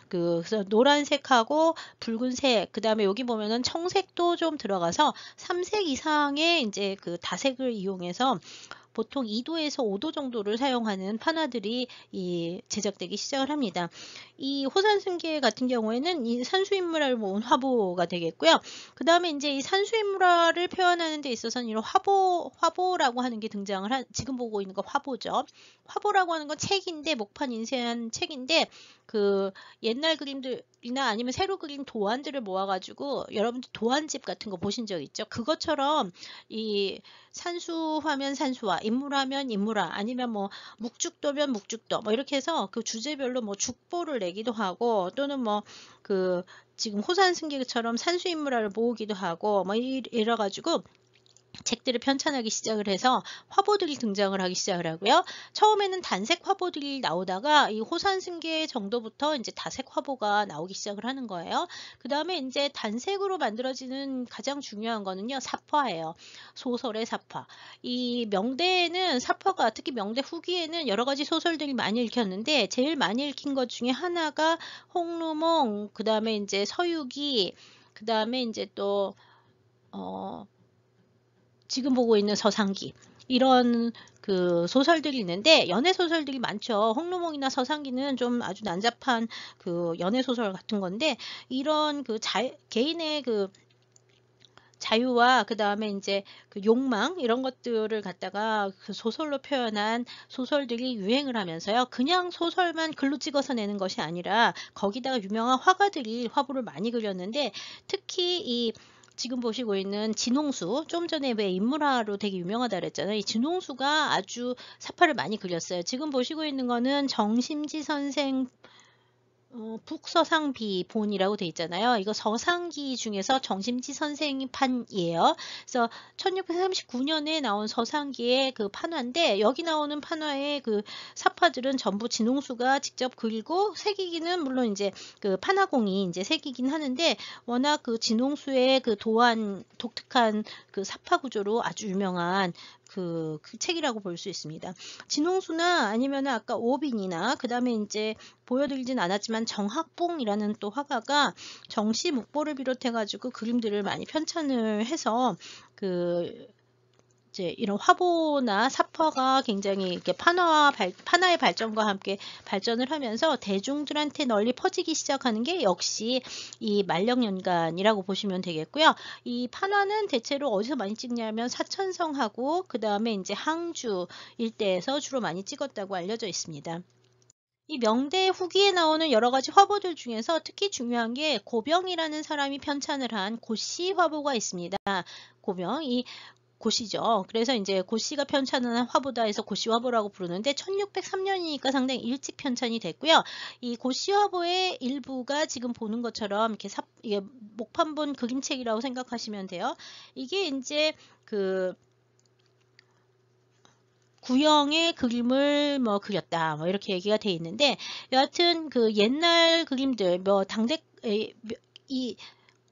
그래서 노란색하고 붉은색, 그 다음에 여기 보면은 청색도 좀 들어가서 3색 이상의 이제 그 다색을 이용해서 보통 2도에서 5도 정도를 사용하는 판화들이 제작되기 시작을 합니다. 이 호산승계 같은 경우에는 이 산수인물화를 모은 화보가 되겠고요. 그 다음에 이제 이 산수인물화를 표현하는 데 있어서는 이런 화보라고 하는 게 지금 보고 있는 거 화보죠. 화보라고 하는 건 책인데, 목판 인쇄한 책인데, 그 옛날 그림들이나 아니면 새로 그린 도안들을 모아가지고 여러분들 도안집 같은 거 보신 적 있죠? 그것처럼 이 산수화면 산수화, 인물화면 인물화, 아니면 뭐 묵죽도면 묵죽도, 뭐 이렇게 해서 그 주제별로 뭐 죽보를 내기도 하고, 또는 뭐 그 지금 호산승계처럼 산수인물화를 모으기도 하고, 뭐 이래가지고 책들을 편찬하기 시작을 해서 화보들이 등장을 하기 시작을 하고요. 처음에는 단색 화보들이 나오다가 이 호산승계 정도부터 이제 다색 화보가 나오기 시작을 하는 거예요. 그 다음에 이제 단색으로 만들어지는 가장 중요한 거는요, 삽화예요. 소설의 삽화. 이 명대에는 삽화가, 특히 명대 후기에는 여러 가지 소설들이 많이 읽혔는데, 제일 많이 읽힌 것 중에 하나가 홍루몽, 그 다음에 이제 서유기, 그 다음에 이제 또 지금 보고 있는 서상기, 이런 그 소설들이 있는데, 연애 소설들이 많죠. 홍루몽이나 서상기는 좀 아주 난잡한 그 연애 소설 같은 건데, 이런 그 개인의 그 자유와 그 다음에 이제 그 욕망, 이런 것들을 갖다가 그 소설로 표현한 소설들이 유행을 하면서요. 그냥 소설만 글로 찍어서 내는 것이 아니라 거기다가 유명한 화가들이 화보를 많이 그렸는데, 특히 이 지금 보시고 있는 진홍수, 좀 전에 왜 인물화로 되게 유명하다 그랬잖아요. 이 진홍수가 아주 삽화를 많이 그렸어요. 지금 보시고 있는 거는 정심지 선생 북서상비본이라고 돼 있잖아요. 이거 서상기 중에서 정심지 선생이 판이에요. 그래서 1639년에 나온 서상기의 그 판화인데, 여기 나오는 판화의 그 삽화들은 전부 진홍수가 직접 그리고, 새기기는 물론 이제 그 판화공이 이제 새기긴 하는데, 워낙 그 진홍수의 그 독특한 그 삽화 구조로 아주 유명한 그 책이라고 볼 수 있습니다. 진홍수나 아니면 아까 오빈이나, 그 다음에 이제 보여드리진 않았지만 정학봉이라는 또 화가가 정시 묵보를 비롯해 가지고 그림들을 많이 편찬을 해서 이제 이런 화보나 삽화가 굉장히 이렇게 판화의 발전과 함께 발전을 하면서 대중들한테 널리 퍼지기 시작하는 게 역시 이 만령연간이라고 보시면 되겠고요. 이 판화는 대체로 어디서 많이 찍냐면 사천성하고 그 다음에 이제 항주 일대에서 주로 많이 찍었다고 알려져 있습니다. 이 명대 후기에 나오는 여러 가지 화보들 중에서 특히 중요한 게 고병이라는 사람이 편찬을 한 고씨 화보가 있습니다. 고병, 이 고씨죠. 그래서 이제 고씨가 편찬을 한 화보다 해서 고씨 화보라고 부르는데, 1603년이니까 상당히 일찍 편찬이 됐고요. 이 고씨 화보의 일부가 지금 보는 것처럼 이렇게 이게 목판본 그림책이라고 생각하시면 돼요. 이게 이제 그 구형의 그림을 뭐 그렸다, 뭐 이렇게 얘기가 돼 있는데, 여하튼 그 옛날 그림들, 뭐 이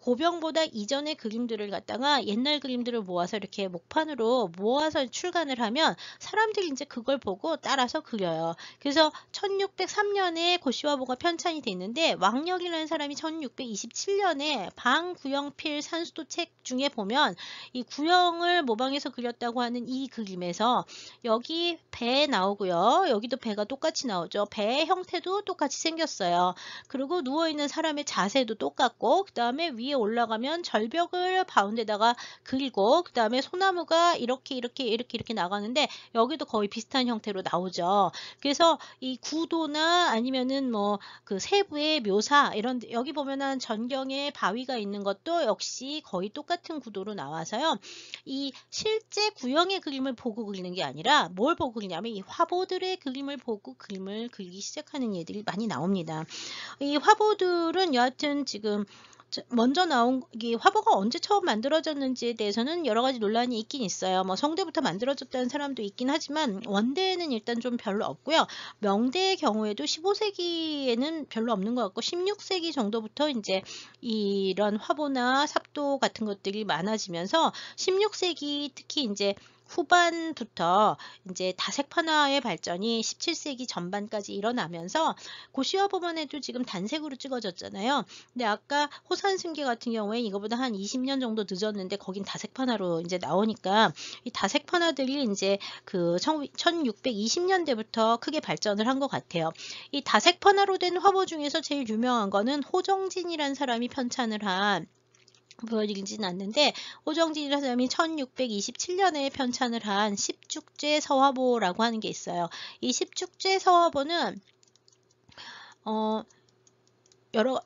고병보다 이전의 그림들을 갖다가 옛날 그림들을 모아서 이렇게 목판으로 모아서 출간을 하면 사람들이 이제 그걸 보고 따라서 그려요. 그래서 1603년에 고시화보가 편찬이 됐는데, 왕력이라는 사람이 1627년에 방구영필 산수도 책 중에 보면 이 구형을 모방해서 그렸다고 하는 이 그림에서 여기 배 나오고요. 여기도 배가 똑같이 나오죠. 배의 형태도 똑같이 생겼어요. 그리고 누워있는 사람의 자세도 똑같고, 그 다음에 위에 올라가면 절벽을 가운데다가 그리고, 그 다음에 소나무가 이렇게 나가는데 여기도 거의 비슷한 형태로 나오죠. 그래서 이 구도나 아니면은 뭐 그 세부의 묘사, 이런 여기 보면은 전경에 바위가 있는 것도 역시 거의 똑같은 구도로 나와서요. 이 실제 구형의 그림을 보고 그리는 게 아니라 뭘 보고 그리냐면 이 화보들의 그림을 보고 그림을 그리기 시작하는 예들이 많이 나옵니다. 이 화보들은 여하튼 지금 먼저 나온 이 화보가 언제 처음 만들어졌는지에 대해서는 여러 가지 논란이 있긴 있어요. 뭐 성대부터 만들어졌다는 사람도 있긴 하지만 원대에는 일단 좀 별로 없고요. 명대의 경우에도 15세기에는 별로 없는 것 같고, 16세기 정도부터 이제 이런 화보나 삽도 같은 것들이 많아지면서 16세기 특히 이제 후반부터 이제 다색판화의 발전이 17세기 전반까지 일어나면서 고시화보만 해도 지금 단색으로 찍어졌잖아요. 근데 아까 호산승계 같은 경우에 이거보다 한 20년 정도 늦었는데 거긴 다색판화로 이제 나오니까 이 다색판화들이 이제 그 1620년대부터 크게 발전을 한 것 같아요. 이 다색판화로 된 화보 중에서 제일 유명한 거는 호정진이라는 사람이 편찬을 한 보여드리진 않는데 호정진이라는 사람이 1627년에 편찬을 한 십축제 서화보라고 하는 게 있어요. 이 십축제 서화보는 여러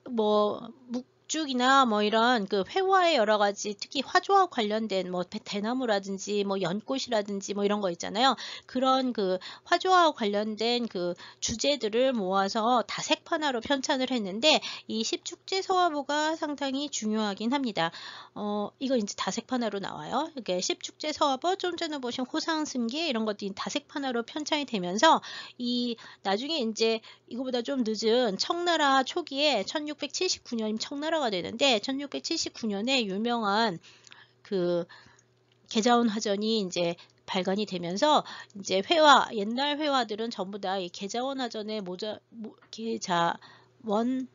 묵죽이나 뭐 이런 그 회화의 여러 가지 특히 화조와 관련된 뭐 대나무라든지 뭐 연꽃이라든지 뭐 이런 거 있잖아요. 그런 그 화조와 관련된 그 주제들을 모아서 다색판화로 편찬을 했는데 이 십축제 서화보가 상당히 중요하긴 합니다. 이거 이제 다색판화로 나와요. 이게 십축제 서화보, 좀 전에 보신 호상승계 이런 것들이 다색판화로 편찬이 되면서 이 나중에 이제 이거보다 좀 늦은 청나라 초기에 1679년이면 청나라가 되는데 1679년에 유명한 그 계자원 화전이 이제 발간이 되면서 이제 옛날 회화들은 전부 다 이 계자원 화전의 계자원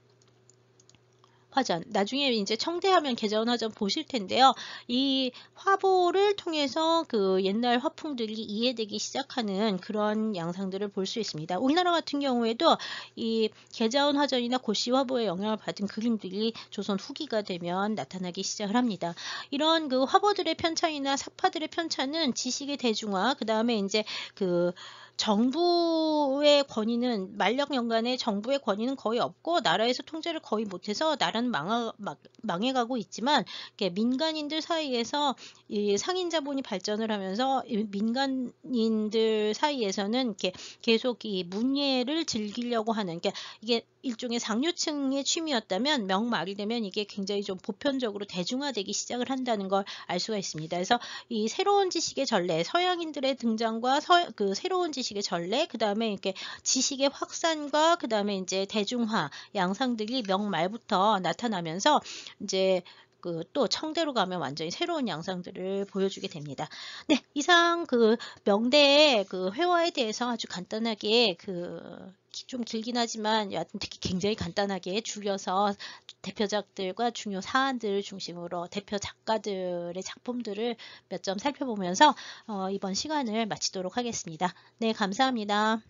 화전, 나중에 이제 청대하면 계자원 화전 보실 텐데요. 이 화보를 통해서 그 옛날 화풍들이 이해되기 시작하는 그런 양상들을 볼 수 있습니다. 우리나라 같은 경우에도 이 계자원 화전이나 고시 화보의 영향을 받은 그림들이 조선 후기가 되면 나타나기 시작을 합니다. 이런 그 화보들의 편찬이나 삽화들의 편찬은 지식의 대중화, 그 다음에 이제 그 정부의 권위는 만력 연간에 정부의 권위는 거의 없고 나라에서 통제를 거의 못해서 나라는 망해가고 있지만 민간인들 사이에서 이 상인 자본이 발전을 하면서 민간인들 사이에서는 이렇게 계속 이 문예를 즐기려고 하는 이게 일종의 상류층의 취미였다면 명말이 되면 이게 굉장히 좀 보편적으로 대중화되기 시작을 한다는 걸 알 수가 있습니다. 그래서 이 새로운 지식의 전래, 서양인들의 등장과 그 새로운 지식의 전래, 그 다음에 이렇게 지식의 확산과 그 다음에 이제 대중화 양상들이 명말부터 나타나면서 이제 그 또 청대로 가면 완전히 새로운 양상들을 보여주게 됩니다. 네, 이상 그 명대의 그 회화에 대해서 아주 간단하게 좀 길긴 하지만 여하튼 특히 굉장히 간단하게 줄여서 대표작들과 중요 사안들을 중심으로 대표 작가들의 작품들을 몇 점 살펴보면서 이번 시간을 마치도록 하겠습니다. 네, 감사합니다.